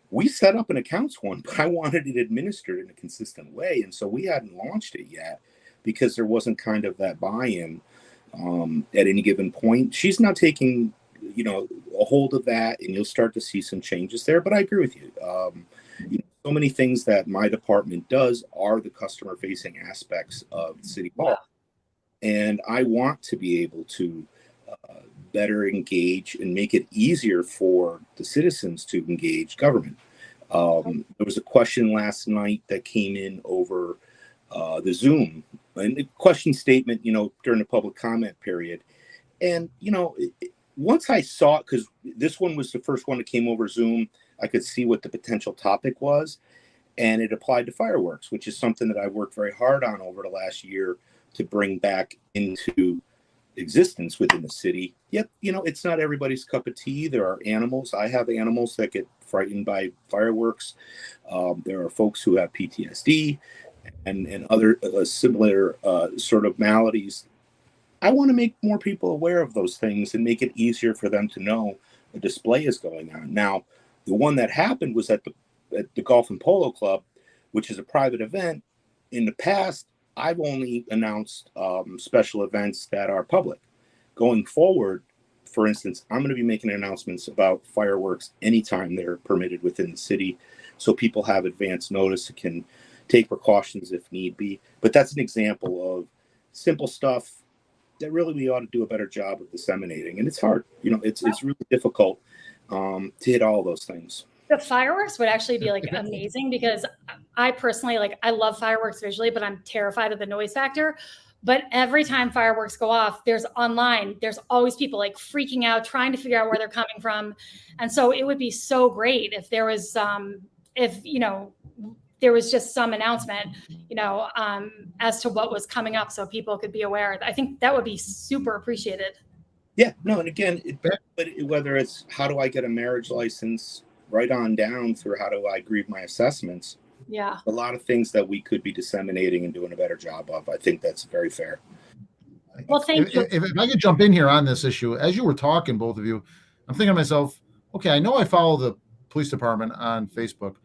We set up an accounts one, but I wanted it administered in a consistent way. And so we hadn't launched it yet because there wasn't kind of that buy-in at any given point. She's now taking, a hold of that, and you'll start to see some changes there. But I agree with you. So many things that my department does are the customer-facing aspects of City Hall. And I want to be able to better engage and make it easier for the citizens to engage government. There was a question last night that came in over the Zoom and the question statement, during the public comment period. And, once I saw it, because this one was the first one that came over Zoom, I could see what the potential topic was, and it applied to fireworks, which is something that I've worked very hard on over the last year to bring back into existence within the city. Yet, it's not everybody's cup of tea. There are animals. I have animals that get frightened by fireworks. There are folks who have PTSD and other similar sort of maladies. I want to make more people aware of those things and make it easier for them to know a display is going on. Now, the one that happened was at the Golf and Polo Club, which is a private event. In the past, I've only announced special events that are public. Going forward, for instance, I'm going to be making announcements about fireworks anytime they're permitted within the city, so people have advance notice and can take precautions if need be. But that's an example of simple stuff that really we ought to do a better job of disseminating. And it's hard. It's really difficult to hit all those things. The fireworks would actually be like amazing because I personally I love fireworks visually, but I'm terrified of the noise factor. But every time fireworks go off, there's always people freaking out, trying to figure out where they're coming from. And so it would be so great if there was, there was just some announcement, as to what was coming up so people could be aware. I think that would be super appreciated. Yeah, no. And again, whether it's how do I get a marriage license, right on down through how do I grieve my assessments. Yeah. A lot of things that we could be disseminating and doing a better job of. I think that's very fair. Well, thank you. If I could jump in here on this issue, as you were talking, both of you, I'm thinking to myself, okay, I know I follow the police department on Facebook.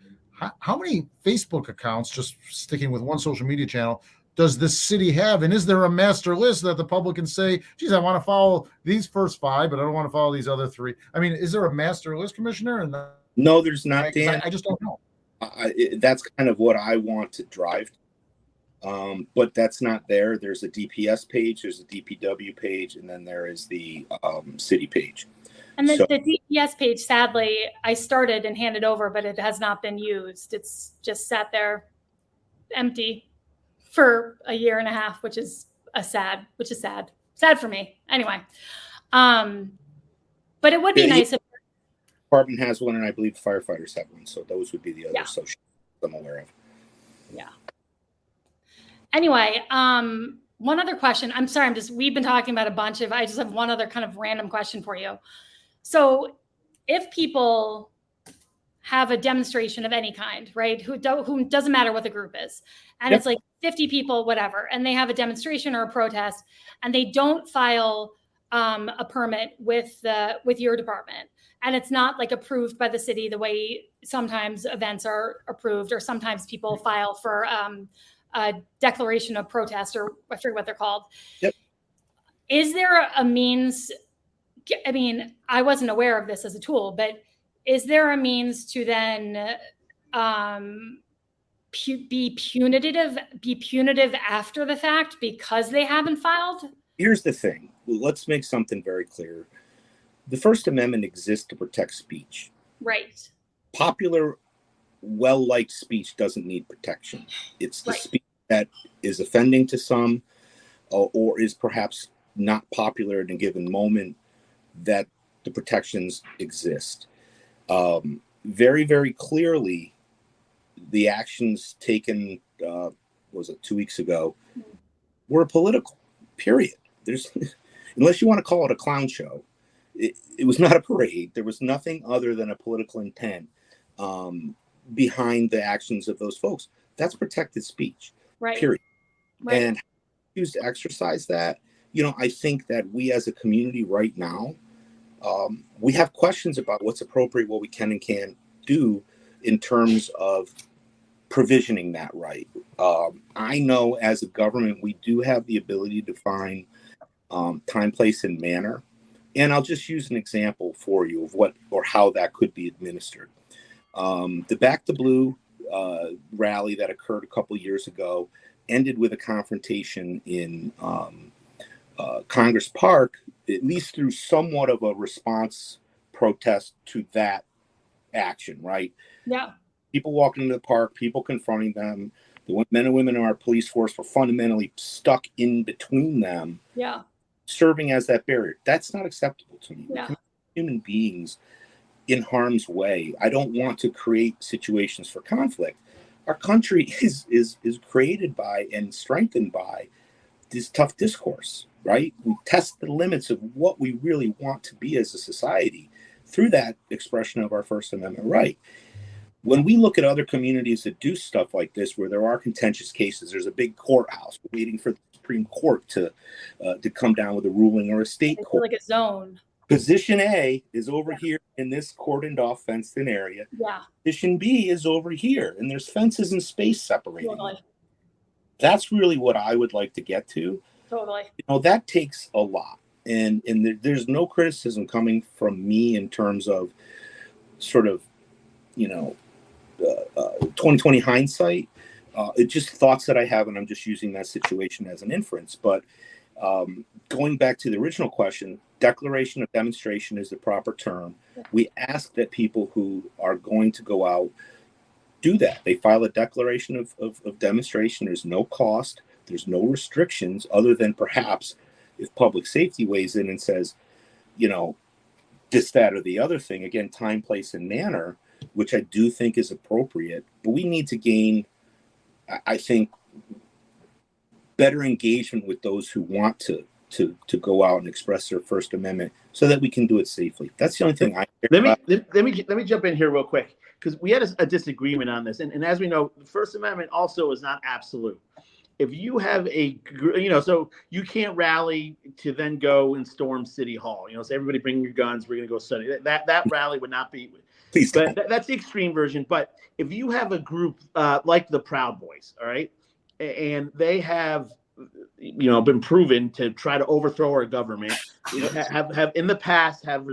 How many Facebook accounts, just sticking with one social media channel, does this city have? And is there a master list that the public can say, geez, I want to follow these first 5, but I don't want to follow these other 3? Is there a master list, Commissioner? And no, there's not, Dan. I just don't know. That's kind of what I want to drive. But that's not there. There's a DPS page, there's a DPW page, and then there is the city page. And the DPS page, sadly, I started and handed over, but it has not been used. It's just sat there empty for a year and a half, which is sad for me. Anyway, But it would be nice if Department has one, and I believe firefighters have one. So those would be the other associations I'm aware of. Yeah. Anyway, one other question. I'm sorry, we've been talking about I just have one other kind of random question for you. So if people have a demonstration of any kind, right, who doesn't matter what the group is, and it's like 50 people, whatever, and they have a demonstration or a protest, and they don't file a permit with your department, and it's not like approved by the city the way sometimes events are approved, or sometimes people file for a declaration of protest, or I forget what they're called. Yep. Is there a means? I mean, I wasn't aware of this as a tool, but is there a means to then be punitive after the fact because they haven't filed? Here's the thing. Let's make something very clear. The First Amendment exists to protect speech. Right. Popular, well-liked speech doesn't need protection. It's the speech that is offending to some or is perhaps not popular in a given moment that the protections exist. Very, very clearly, the actions taken, was it 2 weeks ago, were political, period. There's, unless you want to call it a clown show, it was not a parade. There was nothing other than a political intent behind the actions of those folks. That's protected speech, period. Right. And choose to exercise that. I think that we as a community right now, we have questions about what's appropriate, what we can and can't do in terms of provisioning that right. I know as a government, we do have the ability to define time, place, and manner. And I'll just use an example for you of what or how that could be administered. The Back to Blue rally that occurred a couple years ago ended with a confrontation in Congress Park, at least through somewhat of a response protest to that action, right? Yeah. People walking into the park, people confronting them. The men and women in our police force were fundamentally stuck in between them. Yeah. Serving as that barrier. That's not acceptable to me. Yeah. Human beings in harm's way. I don't want to create situations for conflict. Our country is created by and strengthened by this tough discourse, right? We test the limits of what we really want to be as a society through that expression of our First Amendment right. When we look at other communities that do stuff like this, where there are contentious cases, there's a big courthouse waiting for the Supreme Court to come down with a ruling, or a state court. Like a zone. Position A is over here in this cordoned off fenced-in area. Yeah. Position B is over here, and there's fences and space separating. Totally. That's really what I would like to get to. Totally. That takes a lot, and there's no criticism coming from me in terms of sort of 2020 hindsight. It's just thoughts that I have, and I'm just using that situation as an inference. But going back to the original question, declaration of demonstration is the proper term. We ask that people who are going to go out do that. They file a declaration of demonstration. There's no cost. There's no restrictions other than perhaps if public safety weighs in and says, this, that, or the other thing. Again, time, place, and manner, which I do think is appropriate. But we need to gain, I think, better engagement with those who want to go out and express their First Amendment so that we can do it safely. That's the only thing I care about. Let me jump in here real quick, because we had a disagreement on this. And as we know, the First Amendment also is not absolute. If you have so you can't rally to then go and storm City Hall, so everybody bring your guns, we're going to go study. That rally would not be. Please don't. But that's the extreme version. But if you have a group like the Proud Boys, all right, and they have been proven to try to overthrow our government, have in the past have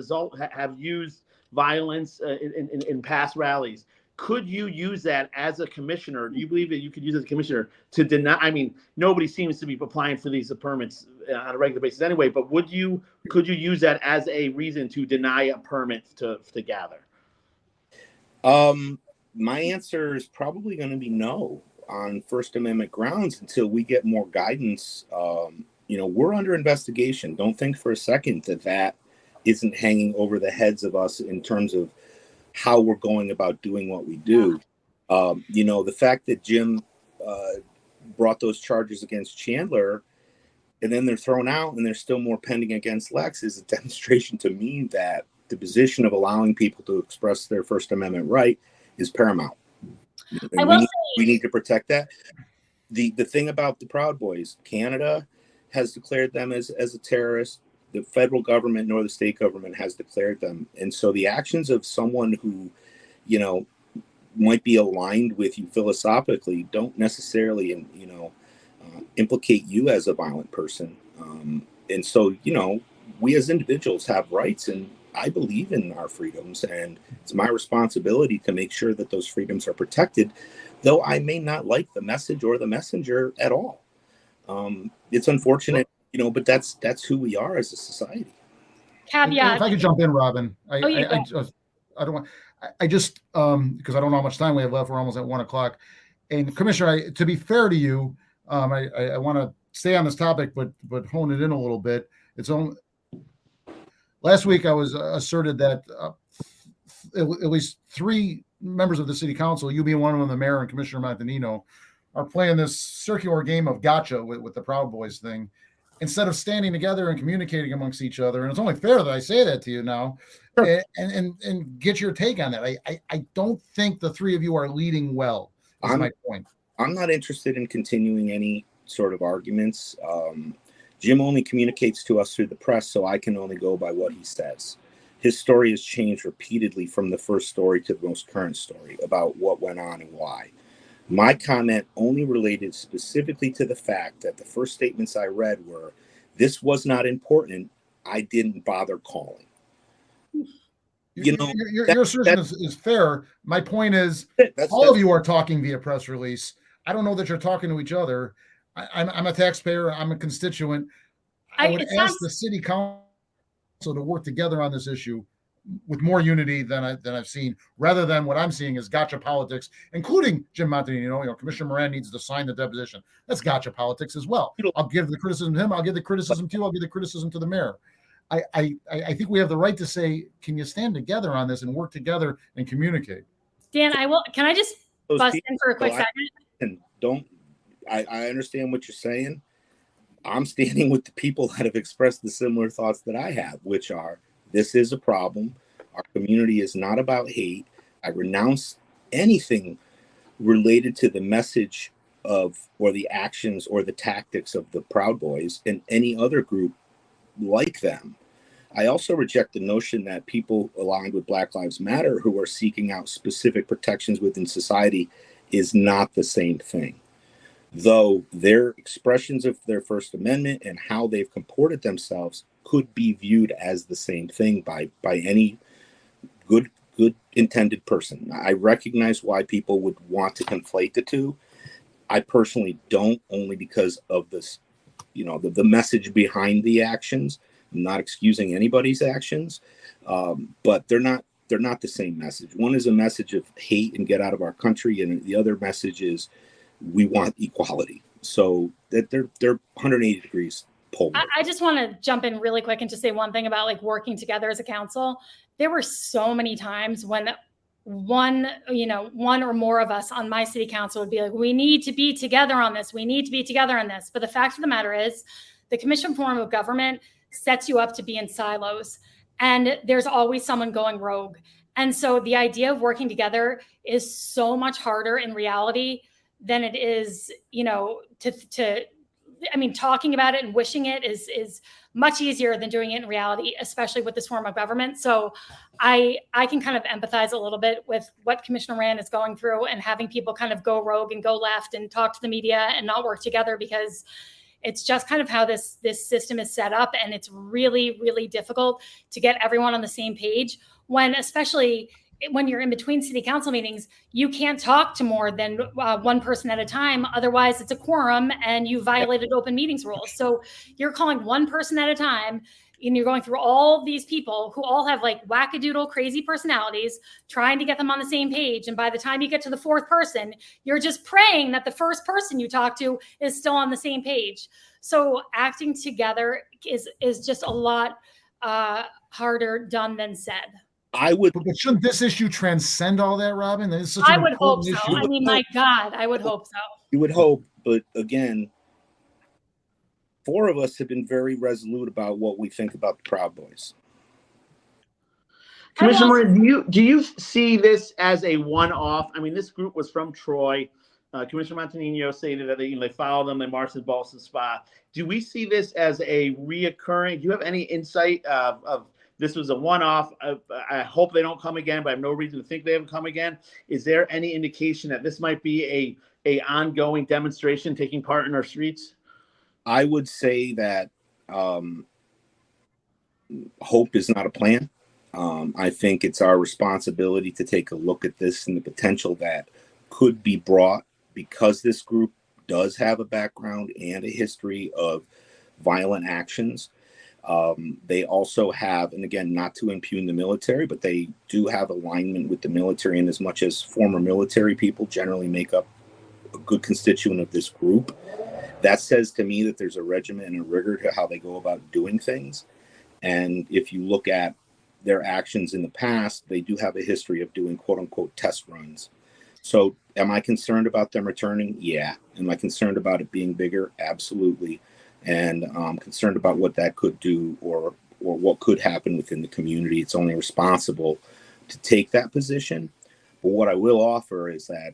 used violence in past rallies. Could you use that as a commissioner? Do you believe that you could use as a commissioner to deny? I mean, nobody seems to be applying for these permits on a regular basis anyway. But could you use that as a reason to deny a permit to gather? My answer is probably going to be no on First Amendment grounds until we get more guidance. We're under investigation. Don't think for a second that isn't hanging over the heads of us in terms of how we're going about doing what we do. The fact that Jim brought those charges against Chandler, and then they're thrown out and there's still more pending against Lex, is a demonstration to me that the position of allowing people to express their First Amendment right is paramount. And we need to protect that. The thing about the Proud Boys, Canada has declared them as a terrorist. The federal government nor the state government has declared them. And so the actions of someone who, might be aligned with you philosophically don't necessarily, implicate you as a violent person. And so, we as individuals have rights, and I believe in our freedoms, and it's my responsibility to make sure that those freedoms are protected, though I may not like the message or the messenger at all. It's unfortunate, but that's who we are as a society. Caveat. If I could jump in, Robin, I don't want, I just, because I don't know how much time we have left. We're almost at 1:00. And Commissioner, to be fair to you, I want to stay on this topic, but hone it in a little bit. Last week I was asserted that at least 3 members of the city council, you being one of them, the mayor and Commissioner Montanino, are playing this circular game of gotcha with the Proud Boys thing, instead of standing together and communicating amongst each other. And it's only fair that I say that to you now, sure, and get your take on that. I don't think the 3 of you are leading well. Is my point. I'm not interested in continuing any sort of arguments. Jim only communicates to us through the press, so I can only go by what he says. His story has changed repeatedly from the first story to the most current story about what went on and why. My comment only related specifically to the fact that the first statements I read were, "This was not important. I didn't bother calling." Your assertion is fair. My point is, all of you are talking via press release. I don't know that you're talking to each other. I'm a taxpayer. I'm a constituent. I would ask the city council to work together on this issue with more unity than I've seen, rather than what I'm seeing is gotcha politics, including Jim Montanino. Commissioner Moran needs to sign the deposition. That's gotcha politics as well. I'll give the criticism to him. I'll give the criticism to you. I'll give the criticism to the mayor. I think we have the right to say, can you stand together on this and work together and communicate? Dan, can I just bust in for a quick second? I understand what you're saying. I'm standing with the people that have expressed the similar thoughts that I have, which are, this is a problem. Our community is not about hate. I renounce anything related to the message of, or the actions or the tactics of the Proud Boys and any other group like them. I also reject the notion that people aligned with Black Lives Matter who are seeking out specific protections within society is not the same thing. Though their expressions of their First Amendment and how they've comported themselves could be viewed as the same thing by any good intended person. I recognize why people would want to conflate the two. I personally don't, only because of this, the message behind the actions. I'm not excusing anybody's actions, but they're not the same message. One is a message of hate and get out of our country, and the other message is we want equality. So that they're 180 degrees polar. I just want to jump in really quick and just say one thing about working together as a council. There were so many times when one or more of us on my city council would be like, we need to be together on this. We need to be together on this. But the fact of the matter is, the commission form of government sets you up to be in silos, and there's always someone going rogue. And so the idea of working together is so much harder in reality than it is, talking about it and wishing it is much easier than doing it in reality, especially with this form of government. So I can kind of empathize a little bit with what Commissioner Moran is going through and having people kind of go rogue and go left and talk to the media and not work together, because it's just kind of how this system is set up. And it's really, really difficult to get everyone on the same page especially when you're in between city council meetings. You can't talk to more than one person at a time. Otherwise, it's a quorum and you violated open meetings rules. So you're calling one person at a time, and you're going through all these people who all have wackadoodle crazy personalities, trying to get them on the same page. And by the time you get to the 4th person, you're just praying that the first person you talk to is still on the same page. So acting together is just a lot harder done than said. I would. But shouldn't this issue transcend all that, Robin? It's such I an would hope important so. issue. I mean, my God, I would hope so. You would hope, but again, 4 of us have been very resolute about what we think about the Proud Boys. Commissioner Moran, do you see this as a one-off? I mean, this group was from Troy. Commissioner Montanino stated that they follow them, they march to Ballston Spa. Do we see this as a reoccurring? Do you have any insight of this was a one-off? I hope they don't come again, but I have no reason to think they haven't come again. Is there any indication that this might be a ongoing demonstration taking part in our streets? I would say that hope is not a plan. I think it's our responsibility to take a look at this and the potential that could be brought, because this group does have a background and a history of violent actions. They also have, and again, not to impugn the military, but they do have alignment with the military, and as much as former military people generally make up a good constituent of this group, that says to me that there's a regimen and a rigor to how they go about doing things. And if you look at their actions in the past, they do have a history of doing quote unquote test runs. So am I concerned about them returning? Yeah. Am I concerned about it being bigger? Absolutely. And I'm concerned about what that could do or what could happen within the community. It's only responsible to take that position. But what I will offer is that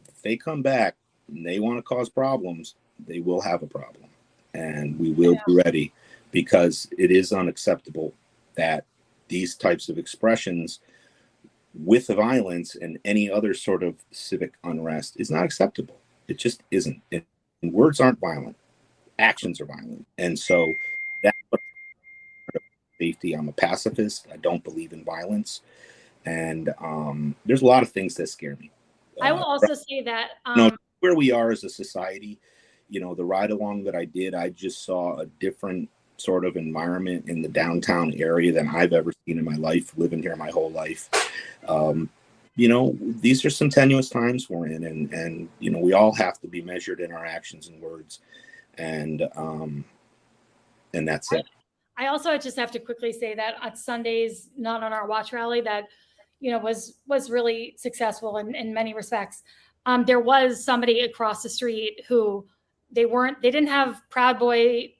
if they come back and they want to cause problems, they will have a problem. And we will be ready, because it is unacceptable that these types of expressions with violence and any other sort of civic unrest is not acceptable. It just isn't. And words aren't violent. Actions are violent. And so that's what safety. I'm a pacifist. I don't believe in violence. And there's a lot of things that scare me. I will also say that where we are as a society, the ride along that I did, I just saw a different sort of environment in the downtown area than I've ever seen in my life, living here my whole life. These are some tenuous times we're in, and we all have to be measured in our actions and words, and that's it. I also just have to quickly say that at Sunday's Not on Our Watch rally that was really successful in many respects. There was somebody across the street who they didn't have Proud Boy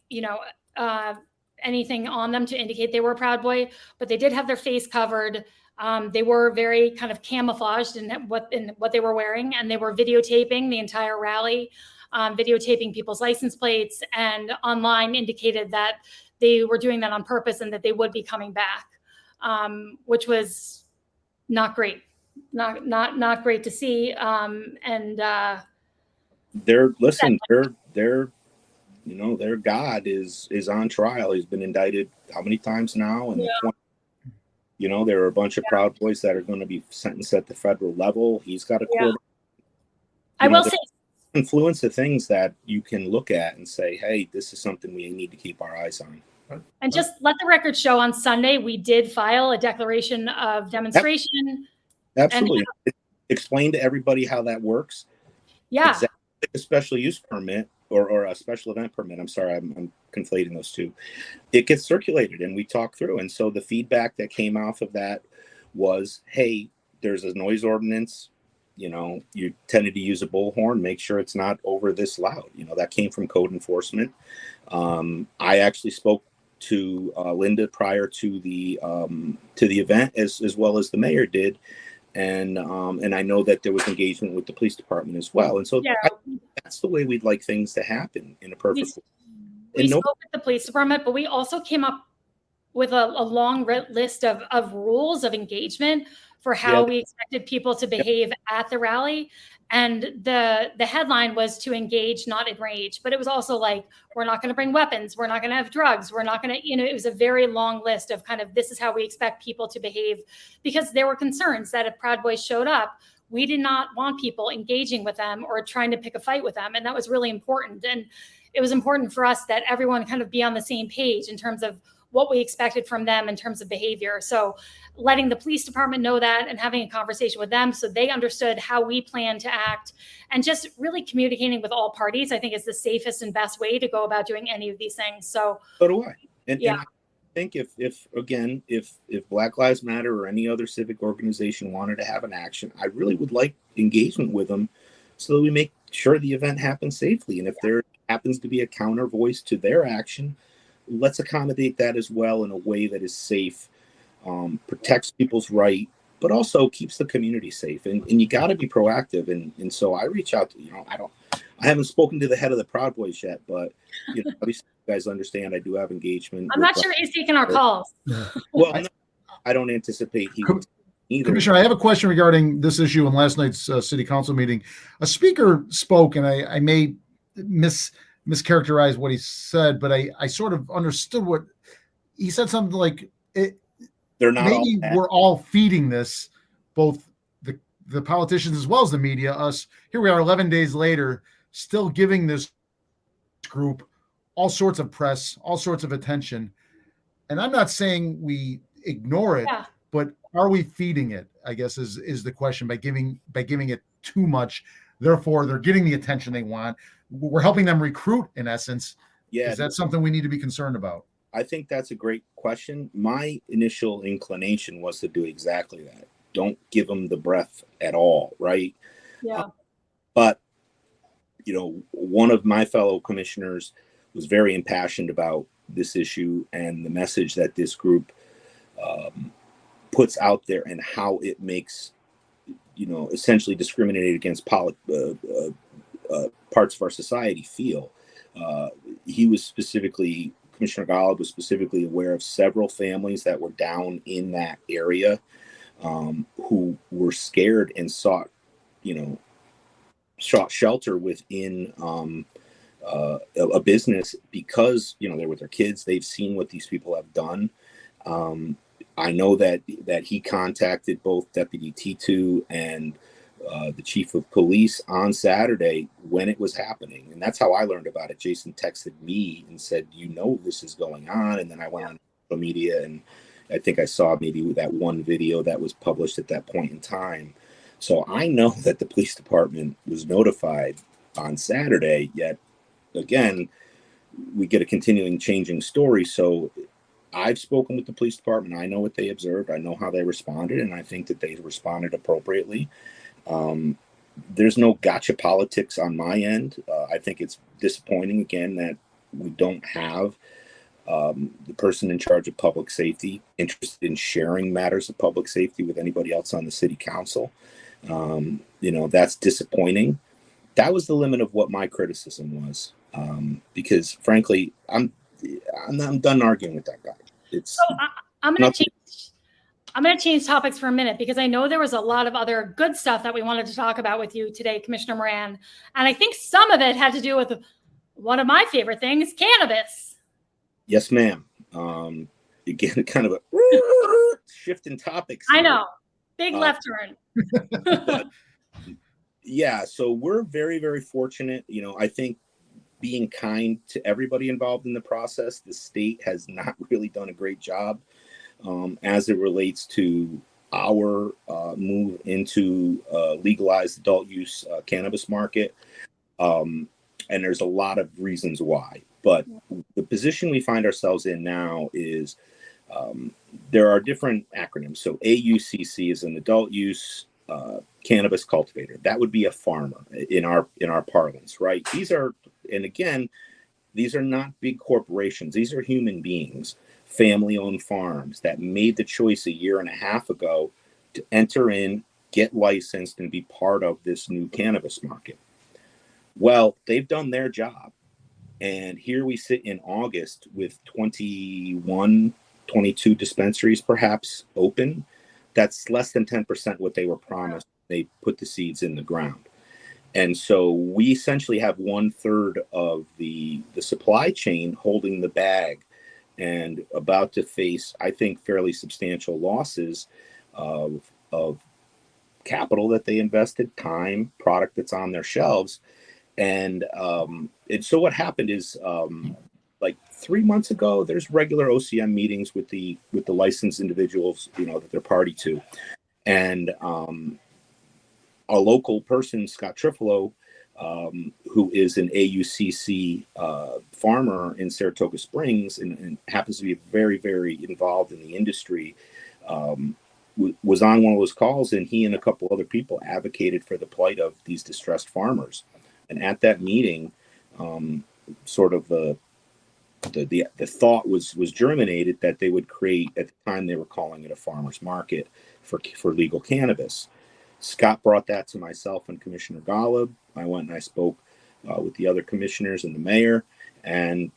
anything on them to indicate they were a Proud Boy, but they did have their face covered. They were very kind of camouflaged in what they were wearing, and they were videotaping the entire rally, videotaping people's license plates, and online indicated that they were doing that on purpose and that they would be coming back, which was not great, not great to see. Their God is on trial. He's been indicted how many times now? And there are a bunch of Proud Boys that are going to be sentenced at the federal level. He's got a court. I will say influence of things that you can look at and say, hey, this is something we need to keep our eyes on. And just let the record show, on Sunday, we did file a declaration of demonstration. Absolutely. Explain to everybody how that works. Yeah. Exactly like a special use permit or a special event permit. I'm sorry, I'm conflating those two. It gets circulated and we talk through. And so the feedback that came off of that was, hey, there's a noise ordinance. You tended to use a bullhorn, make sure it's not over this loud. That came from code enforcement. I actually spoke to Linda prior to the event as well as the mayor did. And I know that there was engagement with the police department as well. And so that's the way we'd like things to happen in a perfect way. We spoke with the police department, but we also came up with a long list of rules of engagement for how we expected people to behave at the rally. And the headline was to engage, not enrage. But it was also like, we're not going to bring weapons. We're not going to have drugs. We're not going to, it was a very long list of kind of, this is how we expect people to behave, because there were concerns that if Proud Boys showed up, we did not want people engaging with them or trying to pick a fight with them. And that was really important. And it was important for us that everyone kind of be on the same page in terms of what we expected from them in terms of behavior. So letting the police department know that and having a conversation with them so they understood how we plan to act, and just really communicating with all parties, I think is the safest and best way to go about doing any of these things. So do I. And think if Black Lives Matter or any other civic organization wanted to have an action, I really would like engagement with them so that we make sure the event happens safely. And if there happens to be a counter voice to their action, let's accommodate that as well in a way that is safe, protects people's right, but also keeps the community safe. And you got to be proactive. And so I reach out to, I haven't spoken to the head of the Proud Boys yet, but obviously you guys understand I do have engagement. I'm not sure he's taking our calls. Well, no, I don't anticipate he would either. Commissioner, I have a question regarding this issue in last night's city council meeting. A speaker spoke, and I may mischaracterize what he said, but I sort of understood what he said. Something like, they're not maybe we're all feeding this, both the politicians as well as the media, us. Here we are 11 days later, still giving this group all sorts of press, all sorts of attention. And I'm not saying we ignore it, but are we feeding it, I guess is the question, by giving it too much. Therefore, they're getting the attention they want. We're helping them recruit, in essence. Yeah. Is that something we need to be concerned about? I think that's a great question. My initial inclination was to do exactly that. Don't give them the breath at all, right? Yeah. But, one of my fellow commissioners was very impassioned about this issue and the message that this group puts out there and how it makes, essentially discriminated against parts of our society feel. He was specifically, Commissioner Golub was specifically aware of several families that were down in that area who were scared and sought shelter within a business because, they're with their kids. They've seen what these people have done. I know that he contacted both Deputy T2 and the chief of police on Saturday when it was happening. And that's how I learned about it. Jason texted me and said, this is going on. And then I went on social media and I think I saw maybe that one video that was published at that point in time. So I know that the police department was notified on Saturday, yet again, we get a continuing changing story. So I've spoken with the police department. I know what they observed. I know how they responded, and I think that they responded appropriately. There's no gotcha politics on my end. I think it's disappointing, again, that we don't have the person in charge of public safety interested in sharing matters of public safety with anybody else on the city council. That's disappointing. That was the limit of what my criticism was, because frankly, I'm done arguing with that guy. I'm going to change topics for a minute because I know there was a lot of other good stuff that we wanted to talk about with you today, Commissioner Moran. And I think some of it had to do with one of my favorite things, cannabis. Yes, ma'am. Again, kind of a shift in topics. I know. Big left turn. But, yeah, so we're very, very fortunate. I think being kind to everybody involved in the process, the state has not really done a great job as it relates to our move into legalized adult use cannabis market. And there's a lot of reasons why. But the position we find ourselves in now is there are different acronyms. So AUCC is an adult use cannabis cultivator. That would be a farmer in our parlance, right? These are not big corporations. These are human beings, family-owned farms that made the choice a year and a half ago to enter in, get licensed, and be part of this new cannabis market. Well, they've done their job. And here we sit in August with 21, 22 dispensaries perhaps open. That's less than 10% what they were promised. They put the seeds in the ground. And so we essentially have 1/3 of the supply chain holding the bag and about to face, I think, fairly substantial losses of capital that they invested, time, product that's on their shelves. And so what happened is like 3 months ago, there's regular OCM meetings with the licensed individuals, that they're party to. And a local person, Scott Trifolo, who is an AUCC farmer in Saratoga Springs and happens to be very, very involved in the industry, was on one of those calls, and he and a couple other people advocated for the plight of these distressed farmers. And at that meeting, sort of the thought was germinated that they would create, at the time they were calling it a farmer's market for legal cannabis. Scott brought that to myself and Commissioner Golub. I went and I spoke with the other commissioners and the mayor, and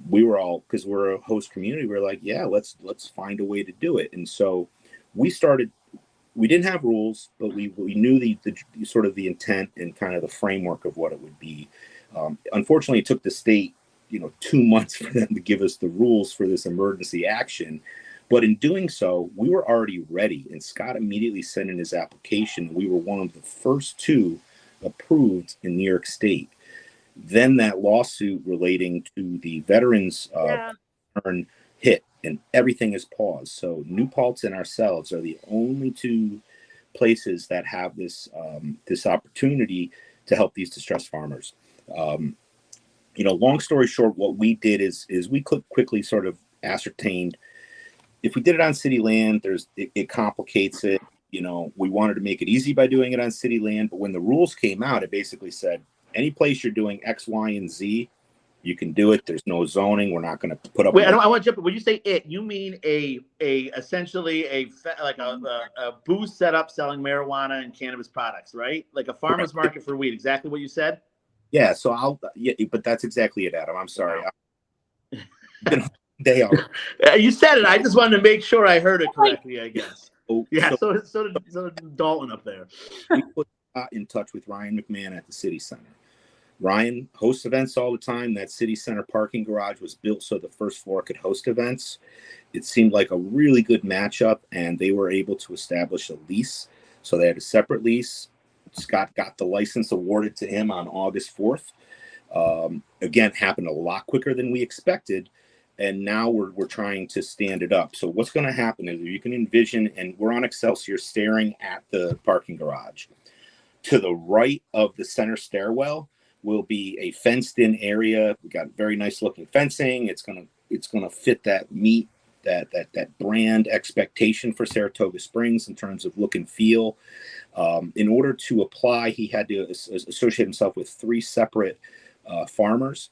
we were all, because we're a host community, we're like, yeah, let's find a way to do it. And so we didn't have rules, but we knew the sort of the intent and kind of the framework of what it would be. Unfortunately, it took the state 2 months for them to give us the rules for this emergency action. But in doing so, we were already ready, and Scott immediately sent in his application. We were one of the first 2 approved in New York State. Then that lawsuit relating to the veterans return hit, and everything is paused. So New Paltz and ourselves are the only 2 places that have this this opportunity to help these distressed farmers. Long story short, what we did is we quickly sort of ascertained, if we did it on city land, it complicates it. We wanted to make it easy by doing it on city land, but when the rules came out, it basically said, any place you're doing X, Y, and Z, you can do it. There's no zoning. We're not going to put up. Wait, I want to jump in. When you say it, you mean essentially a booth set up selling marijuana and cannabis products, right? Like a farmer's market for weed. Exactly what you said. Yeah. So but that's exactly it, Adam. I'm sorry. They are. You said it. I just wanted to make sure I heard it correctly, I guess. Yeah. So did Dalton up there. We put in touch with Ryan McMahon at the City Center. Ryan hosts events all the time. That City Center parking garage was built so the first floor could host events. It seemed like a really good matchup, and they were able to establish a lease. So they had a separate lease. Scott got the license awarded to him on August 4th. Again, happened a lot quicker than we expected. And now we're trying to stand it up. So what's going to happen is you can envision, and we're on Excelsior staring at the parking garage. To the right of the center stairwell will be a fenced-in area. We got very nice looking fencing. It's gonna fit that brand expectation for Saratoga Springs in terms of look and feel. In order to apply, he had to associate himself with 3 separate farmers.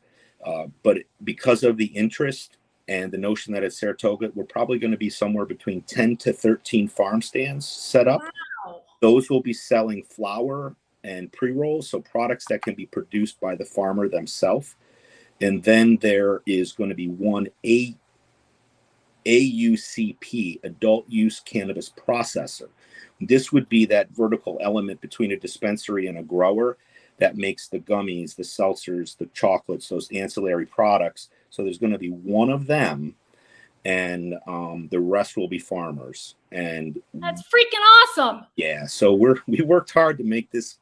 But because of the interest and the notion that at Saratoga, we're probably going to be somewhere between 10 to 13 farm stands set up. Wow. Those will be selling flower and pre-rolls, so products that can be produced by the farmer themselves. And then there is going to be one AUCP, adult use cannabis processor. This would be that vertical element between a dispensary and a grower that makes the gummies, the seltzers, the chocolates, those ancillary products. So there's going to be one of them, and the rest will be farmers. And that's freaking awesome. Yeah. So we worked hard to make this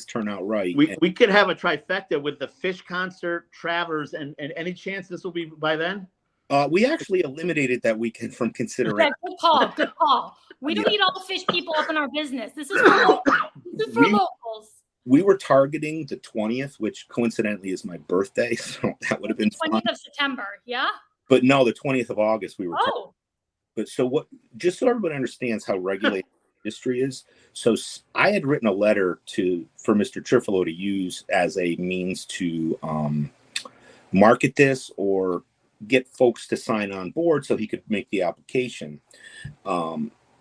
turn out right. We could have a trifecta with the Fish concert, Travers, and any chance this will be by then? We actually eliminated that weekend from consideration. Okay, good call. We don't need all the Fish people up in our business. This is for locals. We were targeting the 20th, which coincidentally is my birthday, so that would have been 20th of September, yeah? But no, the 20th of August we were targeting. But so what, just so everybody understands how regulated industry is. So I had written a letter for Mr. Trifolo to use as a means to market this or get folks to sign on board so he could make the application.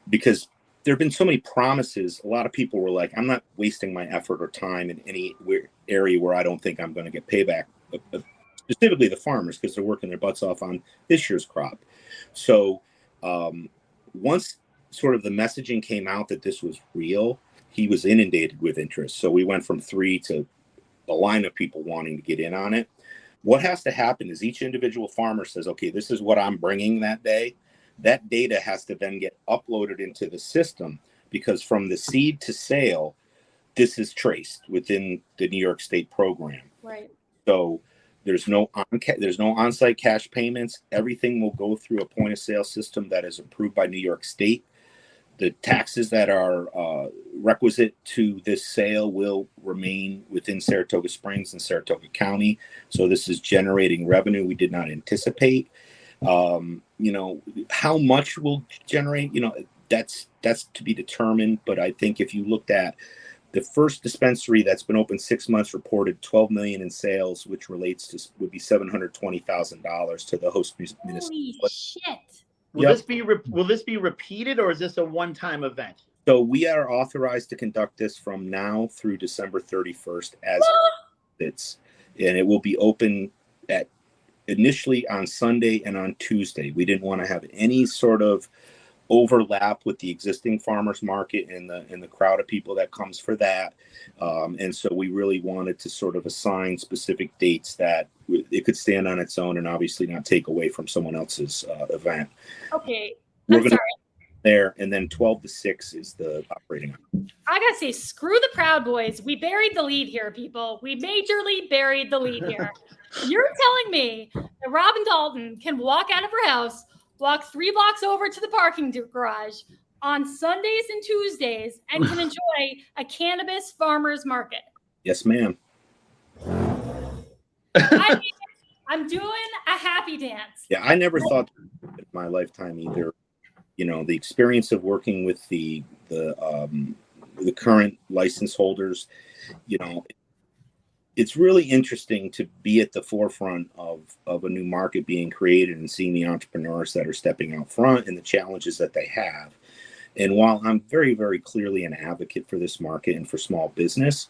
Because there have been so many promises. A lot of people were like, I'm not wasting my effort or time in any area where I don't think I'm going to get payback, specifically the farmers, because they're working their butts off on this year's crop. So once sort of the messaging came out that this was real, he was inundated with interest. So we went from 3 to a line of people wanting to get in on it. What has to happen is each individual farmer says, okay, this is what I'm bringing that day. That data has to then get uploaded into the system, because from the seed to sale, this is traced within the New York State program. Right. So there's no on-site cash payments. Everything will go through a point of sale system that is approved by New York State. the taxes that are requisite to this sale will remain within Saratoga Springs and Saratoga County. So this is generating revenue we did not anticipate. How much will generate, that's to be determined. But I think if you looked at the first dispensary that's been open 6 months reported 12 million in sales, which relates to would be $720,000 to the host municipality. Holy shit. Will this be repeated, or is this a one-time event? So we are authorized to conduct this from now through December 31st as it's, and it will be open at initially on Sunday and on Tuesday. We didn't want to have any sort of overlap with the existing farmers market and the crowd of people that comes for that. And so we really wanted to sort of assign specific dates that it could stand on its own and obviously not take away from someone else's event. Okay. We're I'm gonna sorry. there, and then 12 to 6 is the operating hour. I gotta say, screw the Proud Boys. We buried the lead here, people. We majorly buried the lead here. You're telling me that Robin Dalton can walk out of her house, walk 3 blocks over to the parking garage on Sundays and Tuesdays, and can enjoy a cannabis farmers market? Yes, ma'am. I mean, I'm doing a happy dance. Yeah, I never thought in my lifetime either. The experience of working with the current license holders, it's really interesting to be at the forefront of a new market being created and seeing the entrepreneurs that are stepping out front and the challenges that they have. And while I'm very, very clearly an advocate for this market and for small business,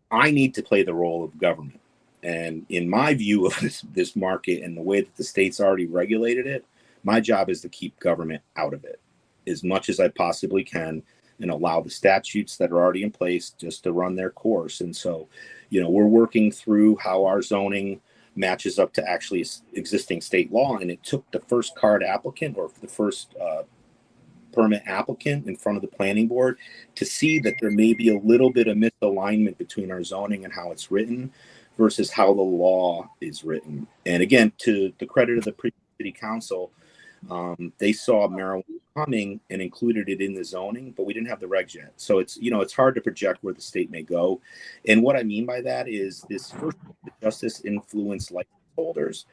I need to play the role of government. And in my view of this market and the way that the state's already regulated it, my job is to keep government out of it as much as I possibly can and allow the statutes that are already in place just to run their course. And so, we're working through how our zoning matches up to actually existing state law. And it took the first card applicant or the first permit applicant in front of the planning board to see that there may be a little bit of misalignment between our zoning and how it's written versus how the law is written. And again, to the credit of the previous city council, they saw marijuana coming and included it in the zoning, but we didn't have the regs yet. So it's hard to project where the state may go. And what I mean by that is this first justice influence license holders.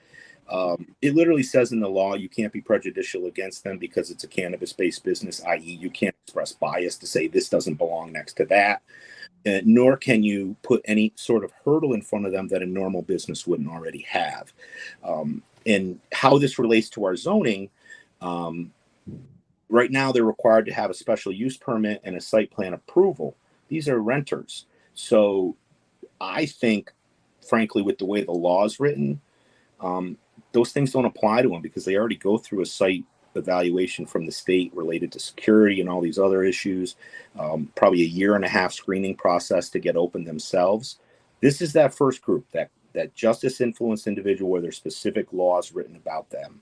It literally says in the law you can't be prejudicial against them because it's a cannabis-based business, i.e. you can't express bias to say this doesn't belong next to that. Nor can you put any sort of hurdle in front of them that a normal business wouldn't already have. And how this relates to our zoning, right now they're required to have a special use permit and a site plan approval. These are renters. So I think, frankly, with the way the law is written, those things don't apply to them because they already go through a site evaluation from the state related to security and all these other issues, probably a 1.5-year screening process to get open themselves. This is that first group, that justice influenced individual where there's specific laws written about them.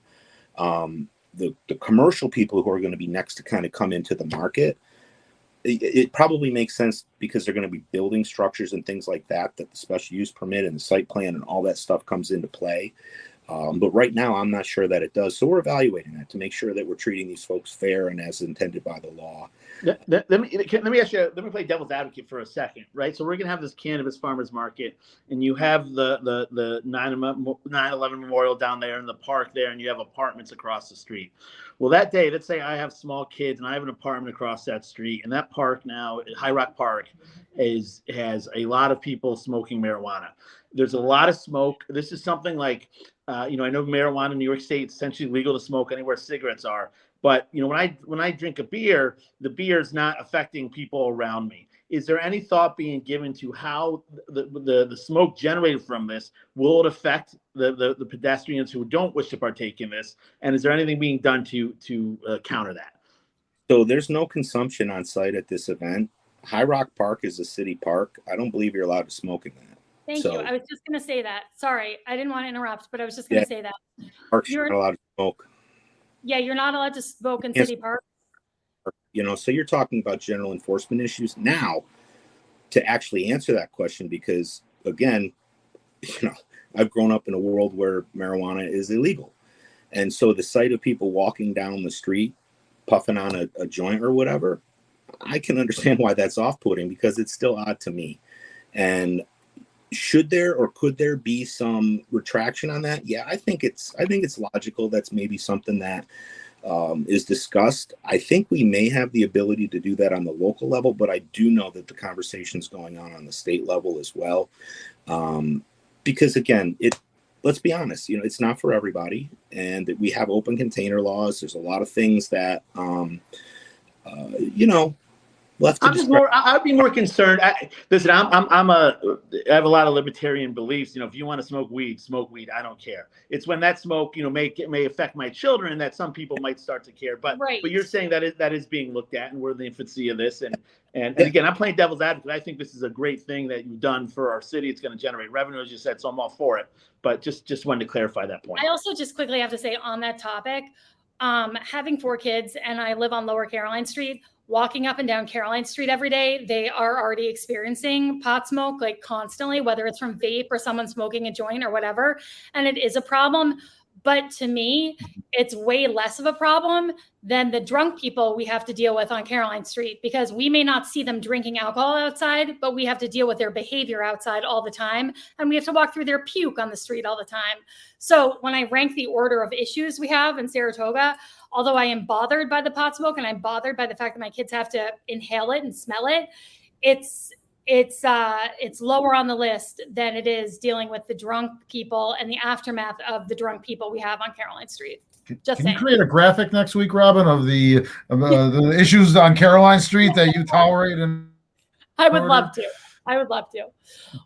The commercial people who are going to be next to kind of come into the market, it probably makes sense because they're going to be building structures and things like that the special use permit and the site plan and all that stuff comes into play. But right now, I'm not sure that it does. So we're evaluating that to make sure that we're treating these folks fair and as intended by the law. Let me ask you. Let me play devil's advocate for a second, right? So we're gonna have this cannabis farmers market, and you have the 9/11 memorial down there in the park there, and you have apartments across the street. Well, that day, let's say I have small kids and I have an apartment across that street, and that park now, High Rock Park, has a lot of people smoking marijuana. There's a lot of smoke. This is something like, I know marijuana in New York State is essentially legal to smoke anywhere cigarettes are. But when I drink a beer, the beer is not affecting people around me. Is there any thought being given to how the smoke generated from this will it affect the pedestrians who don't wish to partake in this? And is there anything being done to counter that? So there's no consumption on site at this event. High Rock Park is a city park. I don't believe you're allowed to smoke in that. Thank you. I was just going to say that. Sorry, I didn't want to interrupt, but I was just going to say that. Parks, you're not allowed to smoke. Yeah, you're not allowed to smoke in city parks. So you're talking about general enforcement issues now to actually answer that question, because again, I've grown up in a world where marijuana is illegal. And so the sight of people walking down the street puffing on a joint or whatever, I can understand why that's off-putting, because it's still odd to me. And should there or could there be some retraction on that? Yeah, I think it's logical. That's maybe something that is discussed. I think we may have the ability to do that on the local level, but I do know that the conversation is going on the state level as well. Because again, let's be honest, it's not for everybody, and we have open container laws. There's a lot of things that, left to I'd be more concerned. Listen, I have a lot of libertarian beliefs. If you want to smoke weed, smoke weed. I don't care. It's when that smoke, may affect my children that some people might start to care. But right. But you're saying that is being looked at, and we're in the infancy of this. And again, I'm playing devil's advocate. I think this is a great thing that you've done for our city. It's going to generate revenue, as you said, so I'm all for it. But just wanted to clarify that point. I also just quickly have to say on that topic, having 4 kids, and I live on Lower Caroline Street. Walking up and down Caroline Street every day, they are already experiencing pot smoke like constantly, whether it's from vape or someone smoking a joint or whatever. And it is a problem. But to me, it's way less of a problem than the drunk people we have to deal with on Caroline Street, because we may not see them drinking alcohol outside, but we have to deal with their behavior outside all the time. And we have to walk through their puke on the street all the time. So when I rank the order of issues we have in Saratoga, although I am bothered by the pot smoke and I'm bothered by the fact that my kids have to inhale it and smell it, it's lower on the list than it is dealing with the drunk people and the aftermath of the drunk people we have on Caroline Street. Can you create a graphic next week, Robin, of the issues on Caroline Street that you tolerate? I would love to.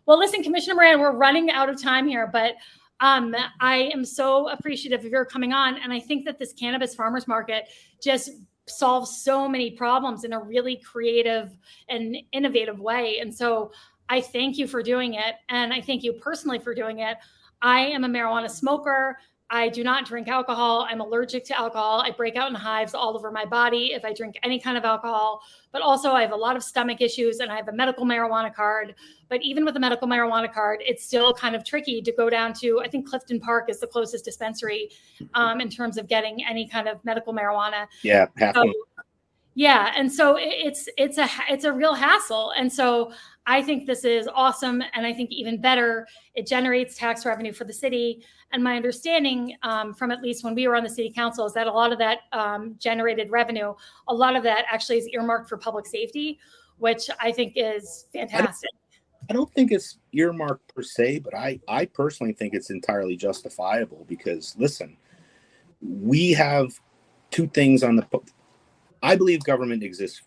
Well, listen, Commissioner Moran, we're running out of time here, but I am so appreciative of your coming on. And I think that this cannabis farmers market just solves so many problems in a really creative and innovative way. And so I thank you for doing it. And I thank you personally for doing it. I am a marijuana smoker. I do not drink alcohol. I'm allergic to alcohol. I break out in hives all over my body if I drink any kind of alcohol. But also I have a lot of stomach issues and I have a medical marijuana card. But even with a medical marijuana card, it's still kind of tricky to go down to, I think Clifton Park is the closest dispensary in terms of getting any kind of medical marijuana. Yeah. Yeah. And so it's a real hassle. And so I think this is awesome. And I think even better, it generates tax revenue for the city. And my understanding from at least when we were on the city council is that a lot of that generated revenue, a lot of that actually is earmarked for public safety, which I think is fantastic. I don't think it's earmarked per se, but I personally think it's entirely justifiable because, listen, we have two things on the... I believe government exists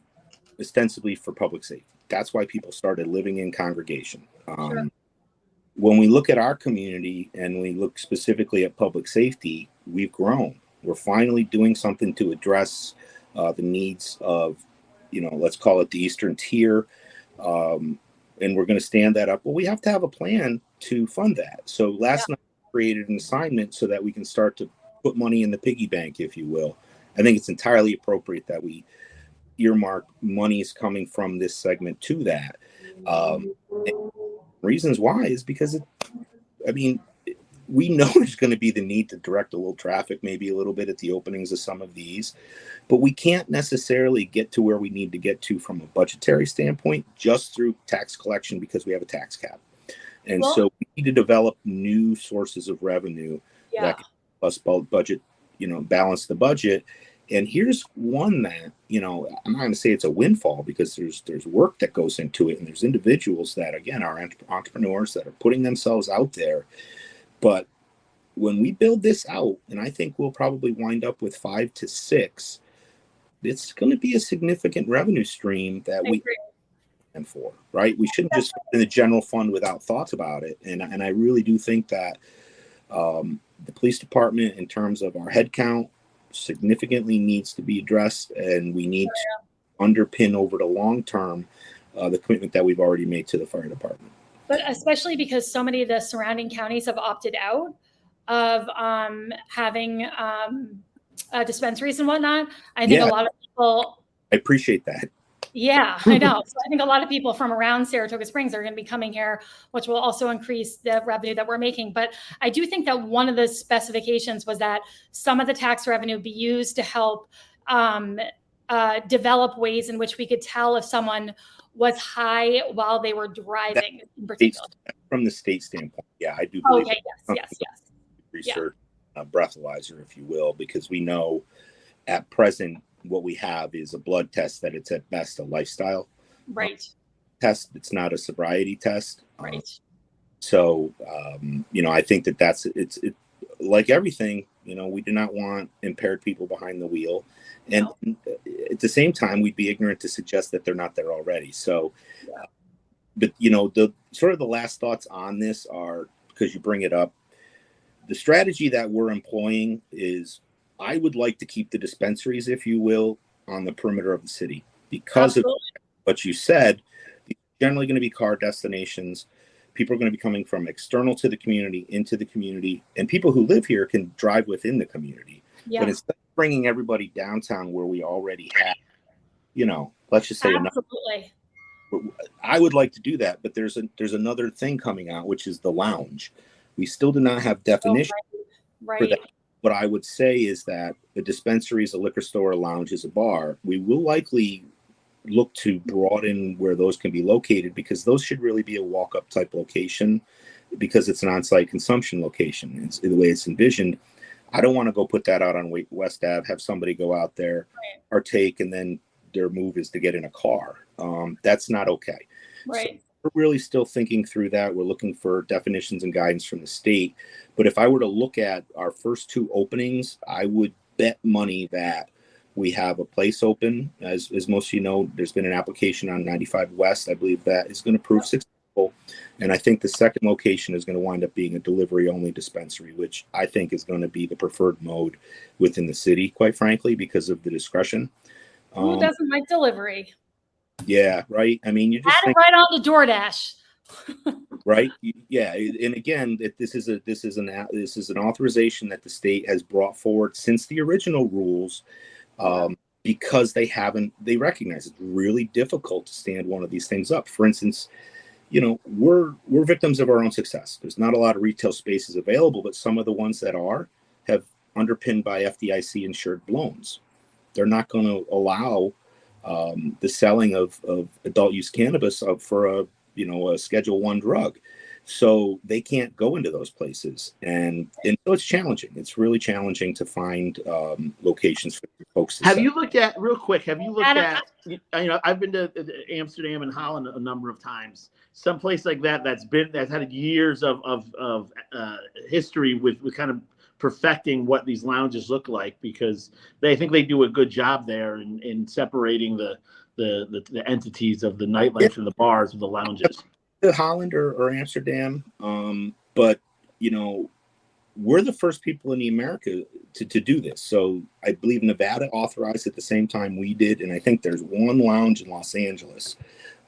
ostensibly for public safety. That's why people started living in congregation. Sure. When we look at our community and we look specifically at public safety, we've grown. We're finally doing something to address the needs of, let's call it the Eastern Tier. And we're going to stand that up. Well, we have to have a plan to fund that. So last night we created an assignment so that we can start to put money in the piggy bank, if you will. I think it's entirely appropriate that we earmark monies coming from this segment to that. Reasons why is because we know there's going to be the need to direct a little traffic, maybe a little bit at the openings of some of these, but we can't necessarily get to where we need to get to from a budgetary standpoint just through tax collection because we have a tax cap. And so we need to develop new sources of revenue that can help us budget, balance the budget. And here's one that, I'm not going to say it's a windfall because there's work that goes into it. And there's individuals that, again, are entrepreneurs that are putting themselves out there. But when we build this out, and I think we'll probably wind up with 5 to 6, it's going to be a significant revenue stream that we plan for, right? We shouldn't just put in the general fund without thoughts about it. And I really do think that the police department, in terms of our head count, significantly needs to be addressed, and we need to underpin over the long term the commitment that we've already made to the fire department. But especially because so many of the surrounding counties have opted out of having dispensaries and whatnot. I think a lot of people... I appreciate that. Yeah, I know. So I think a lot of people from around Saratoga Springs are going to be coming here, which will also increase the revenue that we're making. But I do think that one of the specifications was that some of the tax revenue be used to help develop ways in which we could tell if someone was high while they were driving in particular. From the state standpoint, yeah, I do believe. Okay, yes. Research, breathalyzer, if you will, because we know at present what we have is a blood test that it's at best a lifestyle test. It's not a sobriety test. Right. So, I think that's it's like everything. We do not want impaired people behind the wheel, and at the same time, we'd be ignorant to suggest that they're not there already. So, but the sort of the last thoughts on this are, because you bring it up, the strategy that we're employing is, I would like to keep the dispensaries, if you will, on the perimeter of the city, because of what you said. Generally going to be car destinations. People are going to be coming from external to the community, into the community, and people who live here can drive within the community. Yeah. But instead of bringing everybody downtown where we already have, let's just say, absolutely. I would like to do that, but there's another thing coming out, which is the lounge. We still do not have definition for that. What I would say is that the dispensary is a liquor store, a lounge is a bar. We will likely look to broaden where those can be located, because those should really be a walk-up type location, because it's an on-site consumption location. It's the way it's envisioned. I don't want to go put that out on West Ave, have somebody go out there, partake, and then their move is to get in a car. That's not okay. Right. So we're really still thinking through that. We're looking for definitions and guidance from the state. But if I were to look at our first two openings, I would bet money that we have a place open. As most of you know, there's been an application on 95 West. I believe that is going to prove successful. And I think the second location is going to wind up being a delivery-only dispensary, which I think is going to be the preferred mode within the city, quite frankly, because of the discretion. Who doesn't like delivery? Yeah, right. I mean, you just add it right on to DoorDash. Right. Yeah. And again, this is an authorization that the state has brought forward since the original rules, because they recognize it's really difficult to stand one of these things up. For instance, we're victims of our own success. There's not a lot of retail spaces available, but some of the ones that have underpinned by FDIC insured loans. They're not going to allow the selling of adult use cannabis for a Schedule I drug. So they can't go into those places. And so it's challenging. It's really challenging to find locations for folks. Have you looked at, I've been to Amsterdam and Holland a number of times. Some place like that's had years of history with kind of perfecting what these lounges look like, because I think they do a good job there in separating the entities of the nightlife and the bars of the lounges. Holland or Amsterdam, but we're the first people in America to do this. So I believe Nevada authorized at the same time we did, and I think there's one lounge in Los Angeles.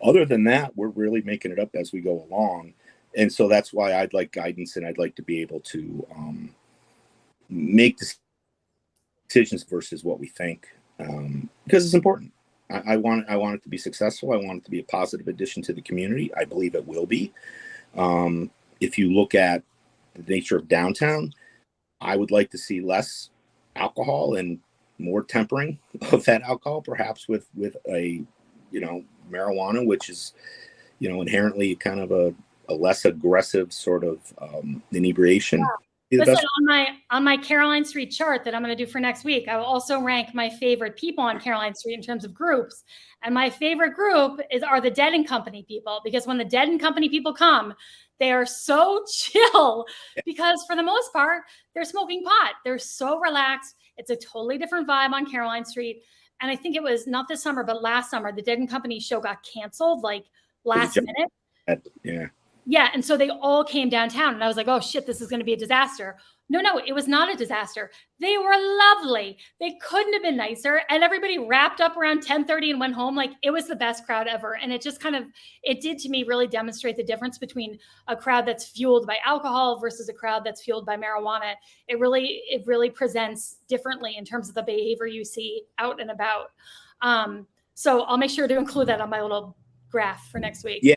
Other than that, we're really making it up as we go along, and so that's why I'd like guidance, and I'd like to be able to make decisions versus what we think, because it's important. I want it to be successful. I want it to be a positive addition to the community. I believe it will be. If you look at the nature of downtown, I would like to see less alcohol and more tempering of that alcohol, perhaps with a marijuana, which is inherently kind of a less aggressive sort of inebriation. Yeah. Listen, on my Caroline Street chart that I'm going to do for next week, I will also rank my favorite people on Caroline Street in terms of groups. And my favorite group are the Dead and Company people, because when the Dead and Company people come, they are so chill, because for the most part, they're smoking pot. They're so relaxed. It's a totally different vibe on Caroline Street. And I think it was not this summer, but last summer, the Dead and Company show got canceled like last minute. Yeah. Yeah. And so they all came downtown, and I was like, oh shit, this is going to be a disaster. No, it was not a disaster. They were lovely. They couldn't have been nicer. And everybody wrapped up around 10:30 and went home. Like, it was the best crowd ever. And it just it did to me really demonstrate the difference between a crowd that's fueled by alcohol versus a crowd that's fueled by marijuana. It really presents differently in terms of the behavior you see out and about. So I'll make sure to include that on my little graph for next week. Yeah.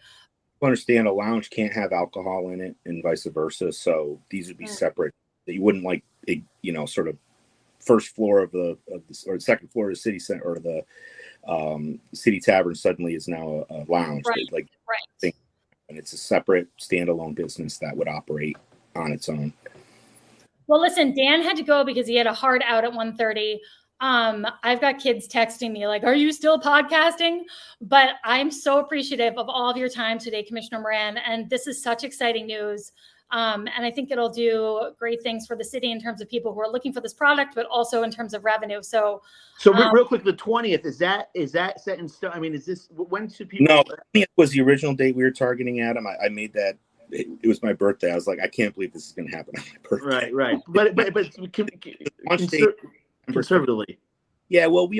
Understand a lounge can't have alcohol in it and vice versa, so these would be separate. You wouldn't sort of first floor of the or the second floor of the city center or the city tavern suddenly is now a lounge. Right. Like, Right. and it's a separate standalone business that would operate on its own. Well, listen, Dan had to go because he had a hard out at 1:30. I've got kids texting me like, are you still podcasting? But I'm so appreciative of all of your time today, Commissioner Moran. And this is such exciting news. And I think it'll do great things for the city in terms of people who are looking for this product, but also in terms of revenue. So real quick, the 20th, is that set in stone? I mean, is this, when should people? No, it was the original date we were targeting, Adam. I made that. It was my birthday. I was like, I can't believe this is going to happen on my birthday. Right. But conservatively. Yeah, well, we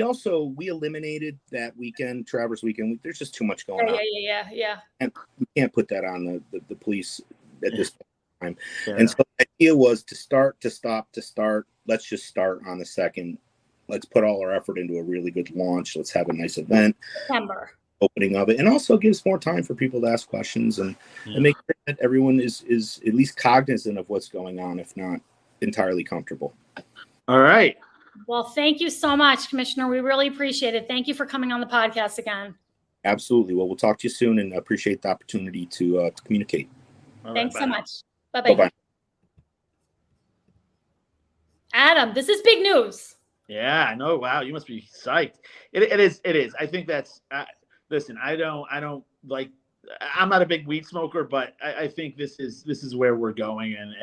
eliminated that weekend, Traverse weekend. There's just too much going on. Yeah. And we can't put that on the police at this time. Yeah. And so the idea was to start. Let's just start on the 2nd. Let's put all our effort into a really good launch. Let's have a nice event. September. Opening of it, and also gives more time for people to ask questions and make sure that everyone is at least cognizant of what's going on, if not entirely comfortable. All right. Well, thank you so much, Commissioner. We really appreciate it. Thank you for coming on the podcast again. Absolutely. Well, we'll talk to you soon, and appreciate the opportunity to communicate. Thanks so much. Bye-bye. Bye-bye. Adam, this is big news. Yeah, I know. Wow, you must be psyched. It is. I think that's. Listen, I don't like. I'm not a big weed smoker, but I think this is where we're going, and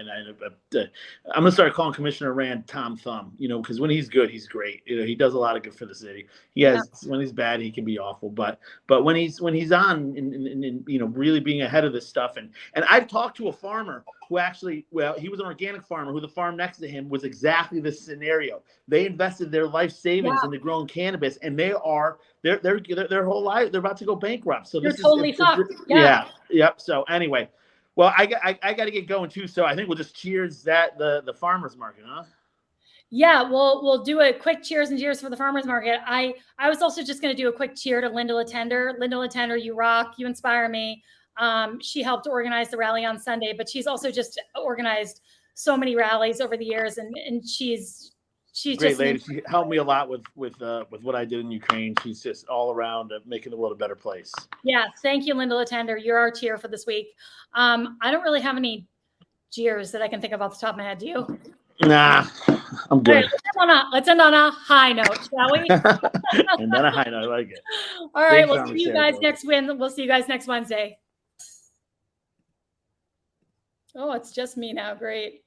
I'm gonna start calling Commissioner Rand Tom Thumb, because when he's good, he's great. He does a lot of good for the city. When he's bad, he can be awful, but when he's on and really being ahead of this stuff, and I've talked to a farmer who actually, he was an organic farmer who the farm next to him was exactly this scenario. They invested their life savings into growing cannabis, and their whole life, they're about to go bankrupt. So they're totally fucked. Yep. So anyway, well, I got to get going too. So I think we'll just cheers the farmers market, huh? Yeah, we'll do a quick cheers and cheers for the farmers market. I was also just going to do a quick cheer to Linda Latender. Linda Latender, you rock. You inspire me. She helped organize the rally on Sunday, but she's also just organized so many rallies over the years, and she's great just lady. She helped me a lot with what I did in Ukraine. She's just all around making the world a better place. Yeah, thank you, Linda Latender. You're our cheer for this week. I don't really have any cheers that I can think of off the top of my head. Do you? Nah, I'm good. Right, let's end on a high note, shall we? And then a high note, I like it. All right, we'll see you guys next Wednesday. Oh, it's just me now. Great.